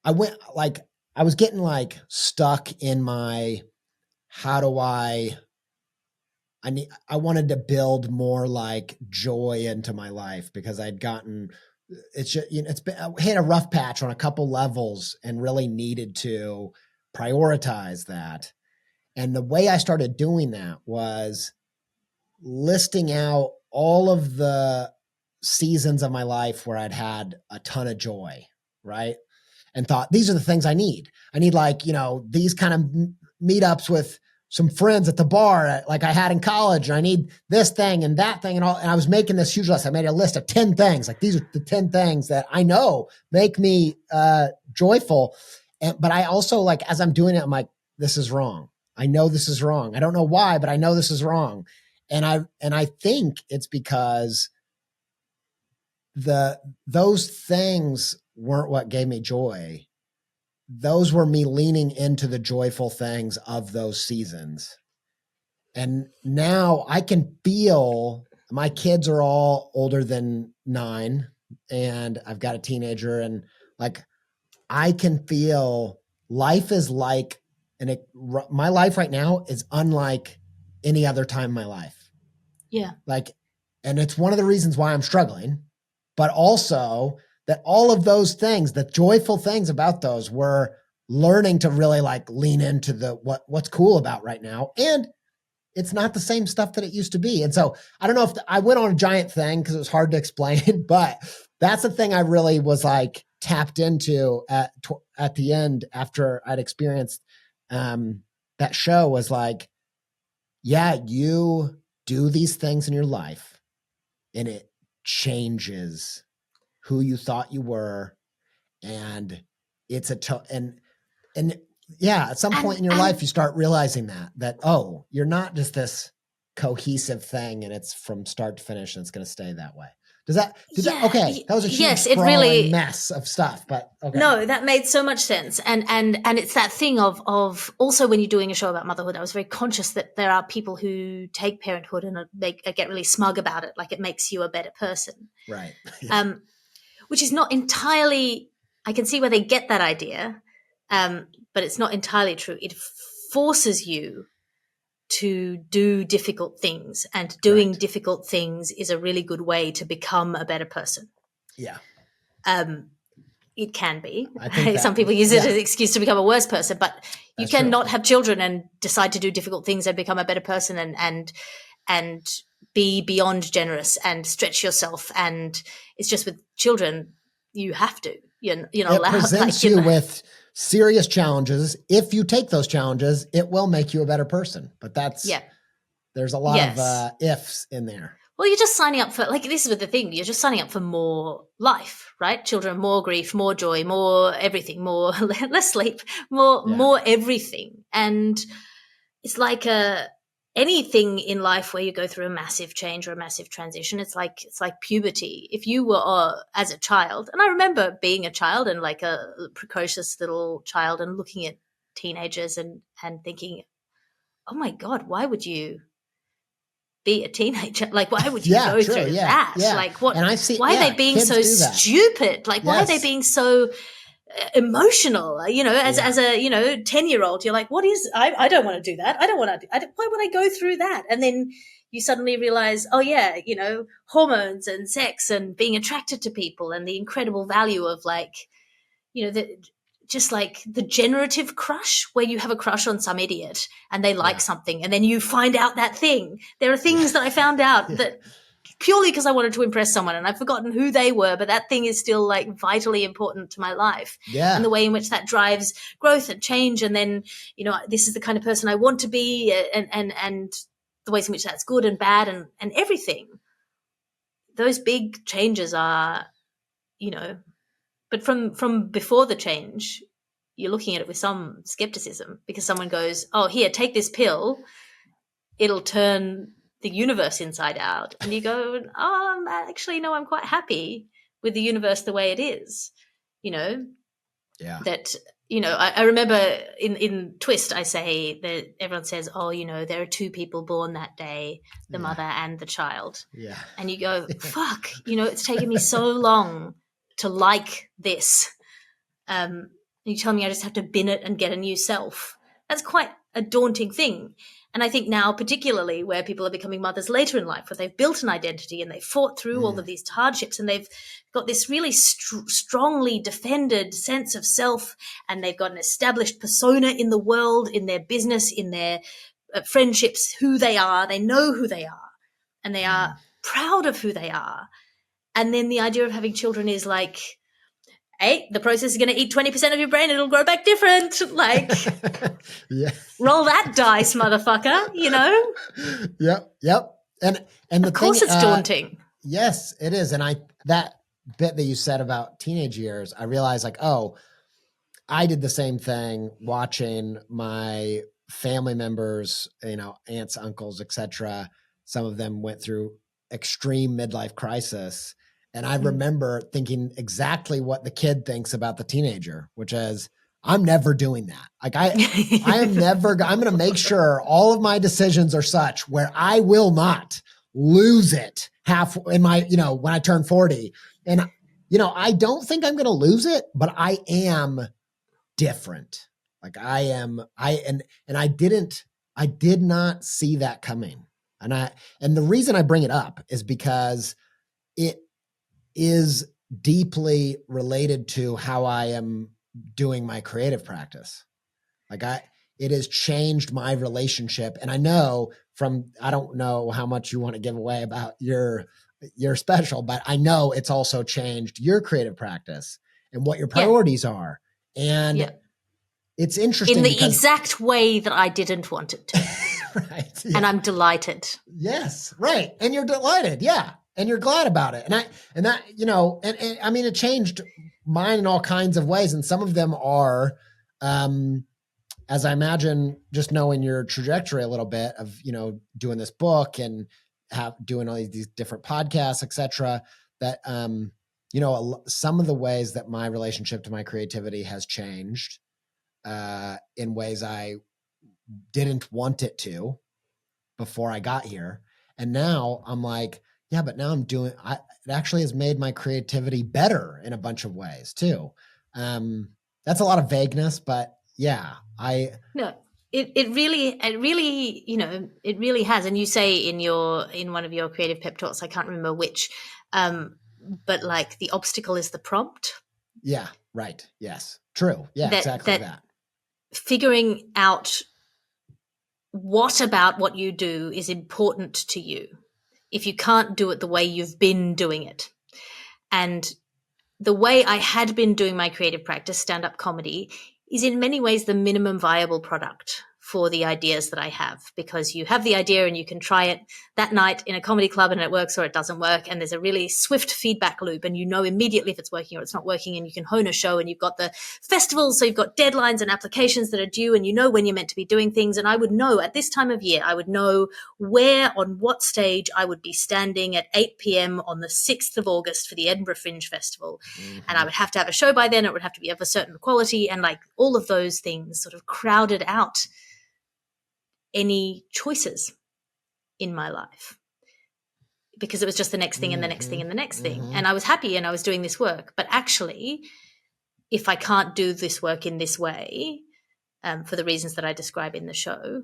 I was getting like stuck in my, I wanted to build more like joy into my life, because I'd gotten it's just, it's been, I hit a rough patch on a couple levels and really needed to prioritize that. And the way I started doing that was listing out all of the seasons of my life where I'd had a ton of joy, right? And thought, these are the things I need. I need, like, these kind of meetups with some friends at the bar like I had in college. And I need this thing and that thing and all. And I was making this huge list. I made a list of 10 things. Like, these are the 10 things that I know make me joyful. But I also, like, as I'm doing it, I'm like, this is wrong. I know this is wrong. I don't know why, but I know this is wrong. And I think it's because those things weren't what gave me joy. Those were me leaning into the joyful things of those seasons. And now I can feel, my kids are all older than 9 and I've got a teenager, and like, I can feel life is like, my life right now is unlike any other time in my life. Yeah. Like, and it's one of the reasons why I'm struggling, but also that all of those things, the joyful things about those, were learning to really, like, lean into what's cool about right now. And it's not the same stuff that it used to be. And so I don't know if I went on a giant thing because it was hard to explain, but that's the thing I really was, like, tapped into at the end after I'd experienced that show, was like, yeah, you do these things in your life and it changes who you thought you were. And it's and yeah, at some point in your life, you start realizing that, oh, you're not just this cohesive thing and it's from start to finish and it's going to stay that way. Okay. That was a huge sprawling mess of stuff, but okay. No, that made so much sense. And it's that thing of also, when you're doing a show about motherhood, I was very conscious that there are people who take parenthood and get really smug about it. Like, it makes you a better person. Right. Which is not entirely, I can see where they get that idea. But it's not entirely true. It forces you to do difficult things, and doing difficult things is a really good way to become a better person. Yeah. It can be. Some people use it as an excuse to become a worse person, but you cannot have children and decide to do difficult things and become a better person and be beyond generous and stretch yourself. And it's just with children, you have to. It presents you with serious challenges. If you take those challenges, it will make you a better person. But there's a lot of ifs in there. Well, you're just signing up for, like, this is the thing, you're just signing up for more life, right? Children, more grief, more joy, more everything, more less sleep, more everything. And it's like anything in life where you go through a massive change or a massive transition, it's like puberty. If you were as a child, and I remember being a child and like a precocious little child and looking at teenagers and thinking, oh my God, why would you be a teenager? Like, why would you go through that? Like, what? And why are they being so stupid? Like, why are they being so emotional? As a 10-year-old, you're like, what is? I don't want to do that. I don't want to. Why would I go through that? And then you suddenly realize, oh yeah, hormones and sex and being attracted to people and the incredible value of, like, just like the generative crush, where you have a crush on some idiot and they like something, and then you find out that thing. There are things that I found out that purely because I wanted to impress someone, and I've forgotten who they were, but that thing is still, like, vitally important to my life. Yeah. And the way in which that drives growth and change. And then, this is the kind of person I want to be, and the ways in which that's good and bad and everything. Those big changes are, but from before the change, you're looking at it with some skepticism, because someone goes, oh, here, take this pill. It'll turn the universe inside out. And you go, oh, actually, no, I'm quite happy with the universe the way it is. That, I remember in Twist, I say that everyone says, oh, there are 2 people born that day, the mother and the child. Yeah. And you go, fuck, it's taken me so long to like this. And you tell me I just have to bin it and get a new self. That's quite a daunting thing. And I think now, particularly where people are becoming mothers later in life, where they've built an identity and they've fought through all of these hardships and they've got this really strongly defended sense of self, and they've got an established persona in the world, in their business, in their friendships, who they are. They know who they are and they are proud of who they are. And then the idea of having children is like, hey, the process is going to eat 20% of your brain. It'll grow back different. Like, yeah. Roll that dice, motherfucker, you know? Yep. And of course it's daunting. Yes, it is. And that bit that you said about teenage years, I realized like, oh, I did the same thing watching my family members, aunts, uncles, etc. Some of them went through extreme midlife crisis. And I remember thinking exactly what the kid thinks about the teenager, which is, I'm never doing that. Like I'm going to make sure all of my decisions are such where I will not lose it half in my, when I turn 40. And, I don't think I'm going to lose it, but I am different. Like I did not see that coming. And the reason I bring it up is because it is deeply related to how I am doing my creative practice. Like it has changed my relationship. And I don't know how much you want to give away about your special, but I know it's also changed your creative practice and what your priorities are. And it's interesting in the exact way that I didn't want it to. Right. And I'm delighted. Yes. Right. And you're delighted. Yeah. And you're glad about it. And I mean, it changed mine in all kinds of ways. And some of them are, as I imagine, just knowing your trajectory a little bit of, doing this book and doing all these different podcasts, et cetera, that, some of the ways that my relationship to my creativity has changed, in ways I didn't want it to before I got here. And now I'm like, yeah, but now it actually has made my creativity better in a bunch of ways too. That's a lot of vagueness, but yeah, No, it really has. And you say in one of your creative pep talks, I can't remember which, but like the obstacle is the prompt. Yeah. Right. Yes. True. Yeah, exactly that. Figuring out what about what you do is important to you if you can't do it the way you've been doing it. And the way I had been doing my creative practice, stand-up comedy, is in many ways the minimum viable product for the ideas that I have, because you have the idea and you can try it that night in a comedy club and it works or it doesn't work. And there's a really swift feedback loop and you know immediately if it's working or it's not working, and you can hone a show, and you've got the festivals. So you've got deadlines and applications that are due, and you know when you're meant to be doing things. And I would know at this time of year, I would know where, on what stage I would be standing at 8 p.m. on the 6th of August for the Edinburgh Fringe Festival. Mm-hmm. And I would have to have a show by then. It would have to be of a certain quality, and like all of those things sort of crowded out any choices in my life, because it was just the next thing and the next thing and the next thing. And I was happy and I was doing this work. But actually, if I can't do this work in this way, for the reasons that I describe in the show,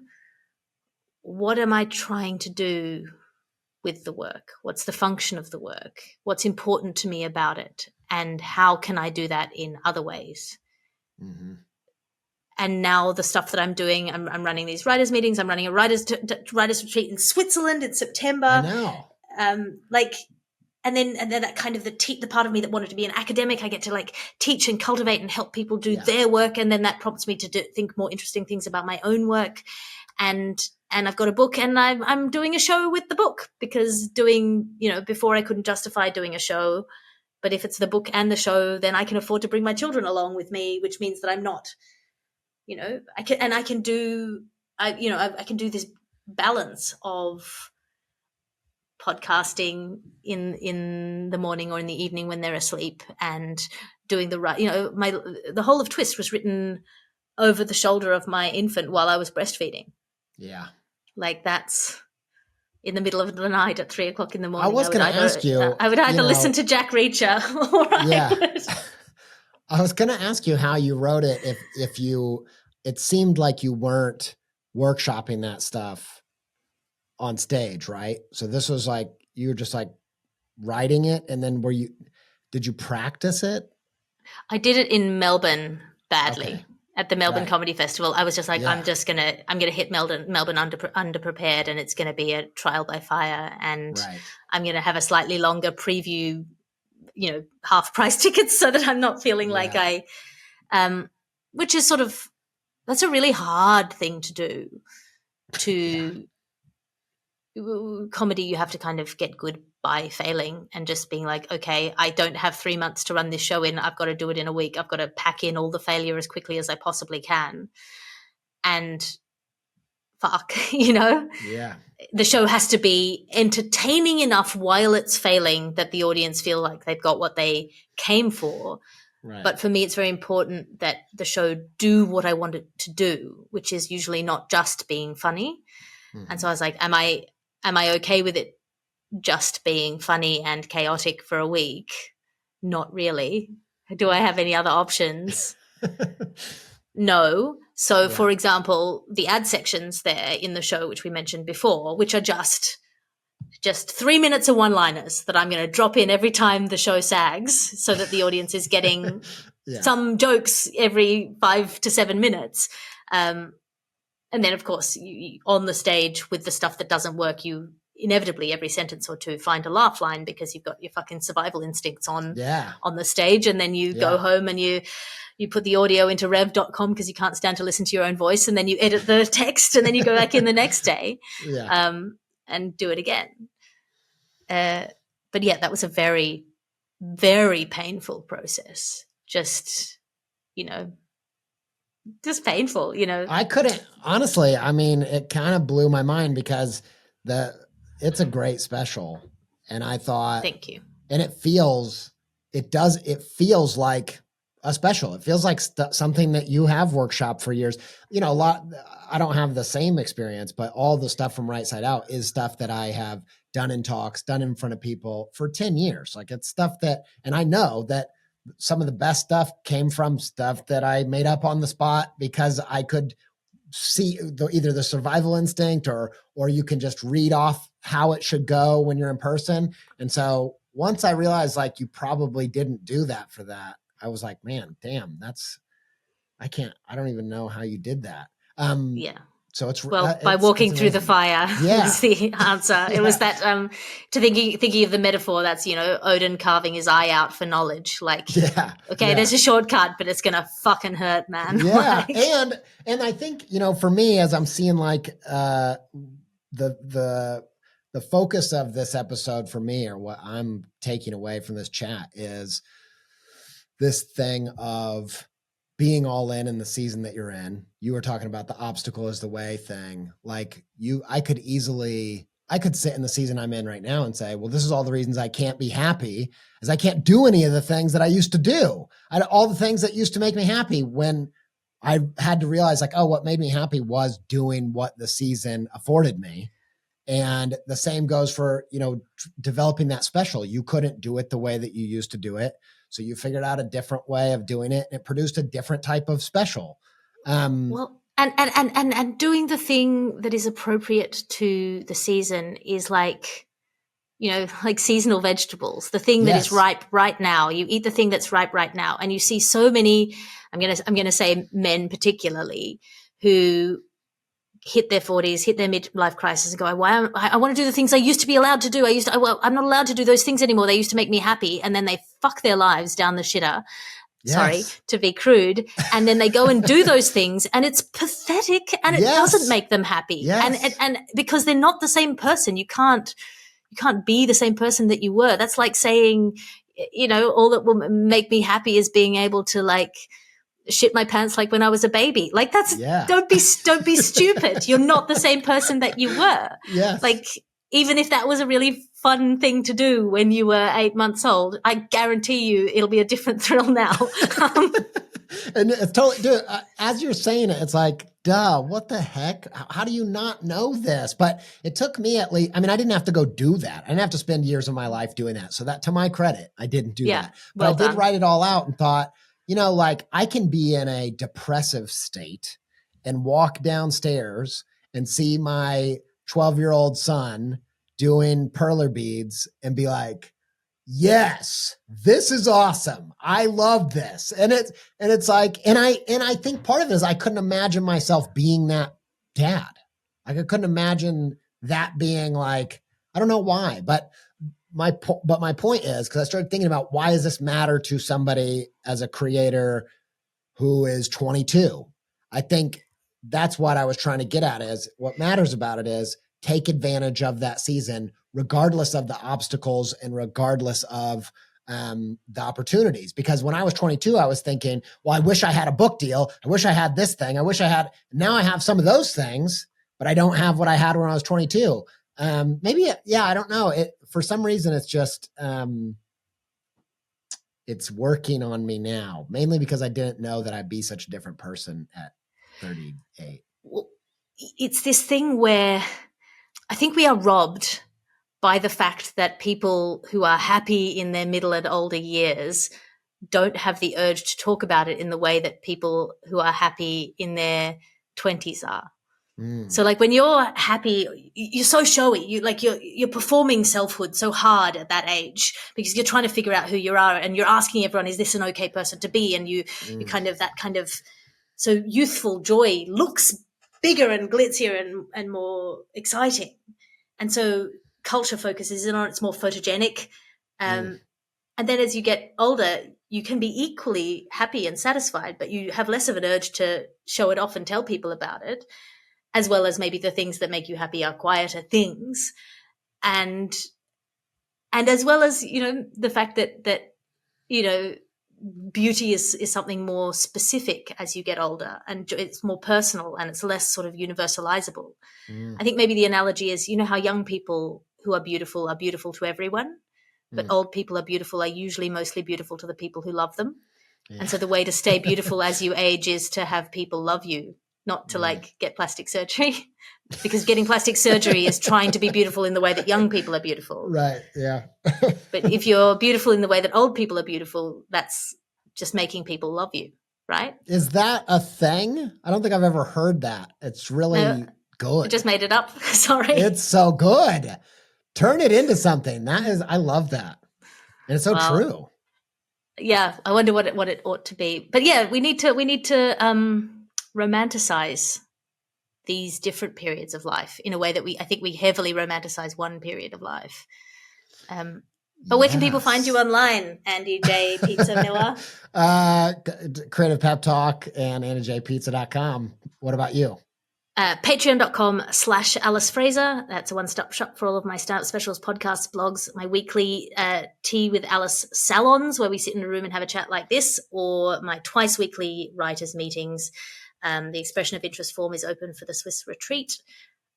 what am I trying to do with the work? What's the function of the work? What's important to me about it? And how can I do that in other ways? Mm-hmm. And now the stuff that I'm doing, I'm running these writers' meetings. I'm running a writers retreat in Switzerland in September. I know. And then that kind of the part of me that wanted to be an academic, I get to like teach and cultivate and help people do their work. And then that prompts me to think more interesting things about my own work. And I've got a book, and I'm doing a show with the book, because before I couldn't justify doing a show. But if it's the book and the show, then I can afford to bring my children along with me, which means that I'm not, I can do this balance of podcasting in the morning or in the evening when they're asleep, and doing the whole of Twist was written over the shoulder of my infant while I was breastfeeding. Yeah. Like that's in the middle of the night at 3 o'clock in the morning. I was going to ask you. I would either listen to Jack Reacher or I was going to ask you how you wrote it. It seemed like you weren't workshopping that stuff on stage, right? So this was like, you were just like writing it, and then did you practice it? I did it in Melbourne badly. Okay. At the Melbourne Right. Comedy Festival. I was just like, Yeah. I'm gonna hit Melbourne underprepared, and it's gonna be a trial by fire, and Right. I'm gonna have a slightly longer preview, half price tickets, so that I'm not feeling like which is that's a really hard thing to do. Comedy, you have to kind of get good by failing and just being like, okay, I don't have 3 months to run this show in. I've got to do it in a week. I've got to pack in all the failure as quickly as I possibly can. And fuck, Yeah. the show has to be entertaining enough while it's failing that the audience feel like they've got what they came for. Right. But for me, it's very important that the show do what I want it to do, which is usually not just being funny. Mhm. And so I was like, am I okay with it just being funny and chaotic for a week? Not really. Do I have any other options? No. So, for example, the ad sections there in the show, which we mentioned before, which are just 3 minutes of one-liners that I'm going to drop in every time the show sags, so that the audience is getting some jokes every 5 to 7 minutes. And then, of course, you, on the stage with the stuff that doesn't work, you inevitably every sentence or two find a laugh line, because you've got your fucking survival instincts on the stage. And then you go home and you put the audio into rev.com because you can't stand to listen to your own voice. And then you edit the text, and then you go back in the next day and do it again. But yeah, that was a very, very painful process. Just painful, I couldn't, honestly, I mean, it kind of blew my mind, because it's a great special. And I thought, thank you. And it feels like a special. It feels like something that you have workshopped for years. I don't have the same experience, but all the stuff from Right Side Out is stuff that I have done in talks, done in front of people for 10 years. Like, it's stuff and I know that some of the best stuff came from stuff that I made up on the spot, because I could see either the survival instinct or you can just read off how it should go when you're in person. And so once I realized, like, you probably didn't do that for that, I was like, man, damn, I don't even know how you did that. So by walking through the fire was the answer. It was that to thinking of the metaphor, that's Odin carving his eye out for knowledge. Like, there's a shortcut, but it's gonna fucking hurt, man. Yeah, and I think for me, as I'm seeing like the focus of this episode for me, or what I'm taking away from this chat, is this thing of being all in the season that you're in. You were talking about the obstacle is the way thing. Like, I could sit in the season I'm in right now and say, well, this is all the reasons I can't be happy, is I can't do any of the things that I used to do. All the things that used to make me happy, when I had to realize, like, oh, what made me happy was doing what the season afforded me. And the same goes for, developing that special. You couldn't do it the way that you used to do it. So you figured out a different way of doing it, and it produced a different type of special. Well, and doing the thing that is appropriate to the season is like, like seasonal vegetables, the thing that is ripe right now. You eat the thing that's ripe right now. And you see so many, I'm going to say men particularly, who hit their 40s, hit their midlife crisis, and go, I want to do the things I used to be allowed to do. I'm not allowed to do those things anymore. They used to make me happy. And then they fuck their lives down the shitter. Yes. Sorry to be crude. And then they go and do those things, and it's pathetic, and it doesn't make them happy. Yes. And because they're not the same person. You can't be the same person that you were. That's like saying, all that will make me happy is being able to, like, shit my pants like when I was a baby. Like, don't be stupid. You're not the same person that you were. Yes. Like, even if that was a really fun thing to do when you were 8 months old, I guarantee you it'll be a different thrill now. And it's totally, dude, as you're saying it, it's like, duh, what the heck? How do you not know this? But it took me at least, I mean, I didn't have to go do that. I didn't have to spend years of my life doing that. So that, to my credit, I didn't do that. But I did write it all out and thought, like, I can be in a depressive state and walk downstairs and see my 12-year-old son doing perler beads and be like, yes, this is awesome. I love this. And it's like, and I think part of it is I couldn't imagine myself being that dad. Like I couldn't imagine that being like, I don't know why, but my point is, because I started thinking about why does this matter to somebody as a creator who is 22? I think that's what I was trying to get at is what matters about it is take advantage of that season, regardless of the obstacles and regardless of the opportunities. Because when I was 22, I was thinking, well, I wish I had a book deal. I wish I had this thing. I wish I had, now I have some of those things, but I don't have what I had when I was 22. Maybe, I don't know. For some reason, it's just, it's working on me now, mainly because I didn't know that I'd be such a different person at 38. Well, it's this thing where I think we are robbed by the fact that people who are happy in their middle and older years don't have the urge to talk about it in the way that people who are happy in their 20s are. So like when you're happy, you're so showy. You're performing selfhood so hard at that age because you're trying to figure out who you are and you're asking everyone, is this an okay person to be? And you kind of so youthful joy looks bigger and glitzier and more exciting. And so culture focuses in on it's more photogenic. And then as you get older, you can be equally happy and satisfied, but you have less of an urge to show it off and tell people about it. As well as maybe the things that make you happy are quieter things. And as well as, the fact that beauty is something more specific as you get older and it's more personal and it's less sort of universalizable. I think maybe the analogy is, how young people who are beautiful to everyone, but old people are usually mostly beautiful to the people who love them. Yeah. And so the way to stay beautiful as you age is to have people love you. Not to get plastic surgery, because getting plastic surgery is trying to be beautiful in the way that young people are beautiful. Right. Yeah. But if you're beautiful in the way that old people are beautiful, that's just making people love you. Right. Is that a thing? I don't think I've ever heard that. It's really good. I just made it up. Sorry. It's so good. Turn it into something. I love that. And it's so true. Yeah. I wonder what it ought to be. But yeah, we need to romanticize these different periods of life in a way that I think we heavily romanticize one period of life. But where can people find you online, Andy J. Pizza Miller? Creative Pep Talk and AndyJPizza.com. What about you? Patreon.com/Alice Fraser. That's a one-stop shop for all of my startup specials, podcasts, blogs, my weekly Tea with Alice salons where we sit in a room and have a chat like this, or my twice weekly writers' meetings. The expression of interest form is open for the Swiss retreat.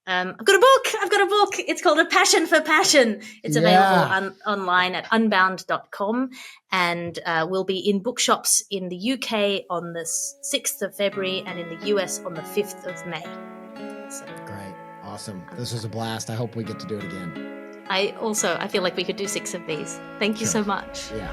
I've got a book. It's called A Passion for Passion. It's available online at unbound.com and will be in bookshops in the UK on the 6th of February and in the US on the 5th of May. So, great. Awesome. This was a blast. I hope we get to do it again. I feel like we could do 6 of these. Thank you so much. Yeah.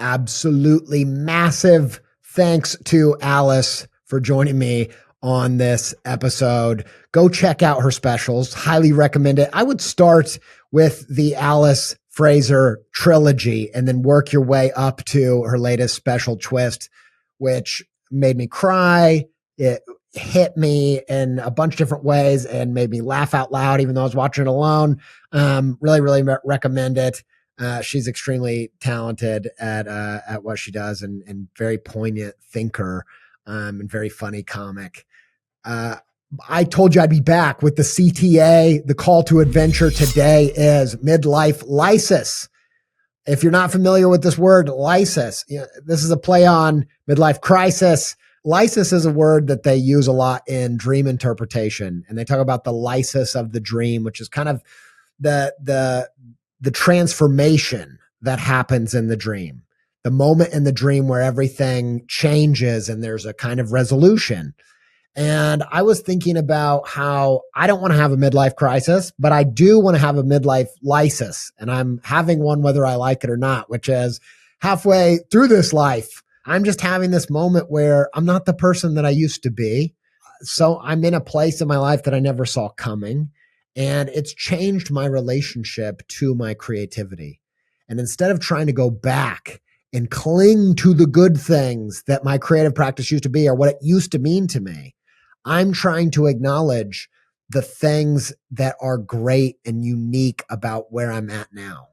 Absolutely massive thanks to Alice for joining me on this episode. Go check out her specials. Highly recommend it. I would start with the Alice Fraser trilogy and then work your way up to her latest special twist, which made me cry. It hit me in a bunch of different ways and made me laugh out loud, even though I was watching it alone. Really recommend it. She's extremely talented at what she does and very poignant thinker and very funny comic. I told you I'd be back with the CTA. The call to adventure today is midlife lysis. If you're not familiar with this word, lysis, this is a play on midlife crisis. Lysis is a word that they use a lot in dream interpretation, and they talk about the lysis of the dream, which is kind of the transformation that happens in the dream, the moment in the dream where everything changes and there's a kind of resolution. And I was thinking about how I don't want to have a midlife crisis, but I do want to have a midlife lysis. And I'm having one whether I like it or not, which is halfway through this life. I'm just having this moment where I'm not the person that I used to be. So I'm in a place in my life that I never saw coming. And it's changed my relationship to my creativity. And instead of trying to go back and cling to the good things that my creative practice used to be or what it used to mean to me, I'm trying to acknowledge the things that are great and unique about where I'm at now.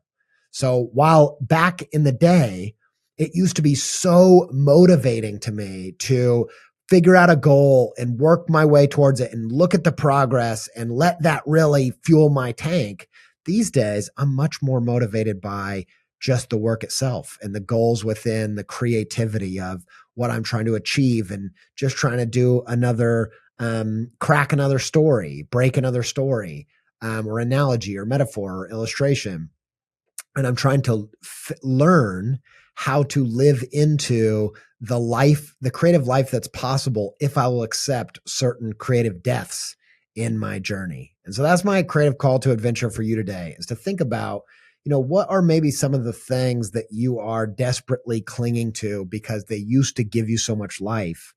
So while back in the day, it used to be so motivating to me to figure out a goal and work my way towards it and look at the progress and let that really fuel my tank. These days, I'm much more motivated by just the work itself and the goals within the creativity of what I'm trying to achieve and just trying to do another, crack another story, break another story, or analogy or metaphor or illustration. And I'm trying to learn how to live into the life, the creative life that's possible if I will accept certain creative deaths in my journey. And so that's my creative call to adventure for you today, is to think about, what are maybe some of the things that you are desperately clinging to because they used to give you so much life,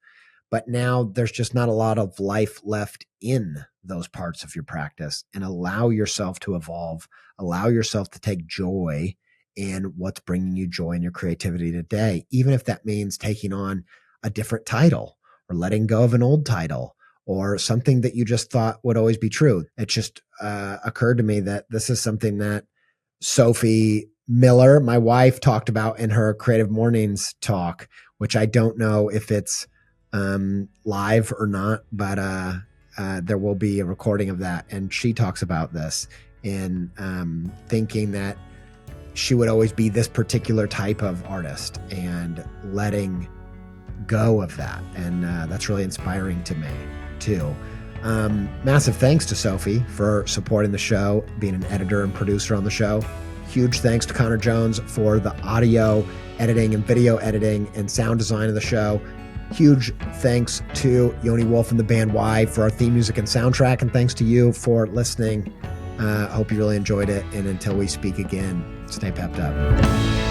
but now there's just not a lot of life left in those parts of your practice, and allow yourself to evolve, allow yourself to take joy in what's bringing you joy in your creativity today, even if that means taking on a different title or letting go of an old title or something that you just thought would always be true. It just occurred to me that this is something that Sophie Miller, my wife, talked about in her Creative Mornings talk, which I don't know if it's live or not, but there will be a recording of that. And she talks about this in thinking that she would always be this particular type of artist and letting go of that. And that's really inspiring to me too. Massive thanks to Sophie for supporting the show, being an editor and producer on the show. Huge thanks to Connor Jones for the audio editing and video editing and sound design of the show. Huge thanks to Yoni Wolf and the band Y for our theme music and soundtrack. And thanks to you for listening. I hope you really enjoyed it. And until we speak again, stay pepped up.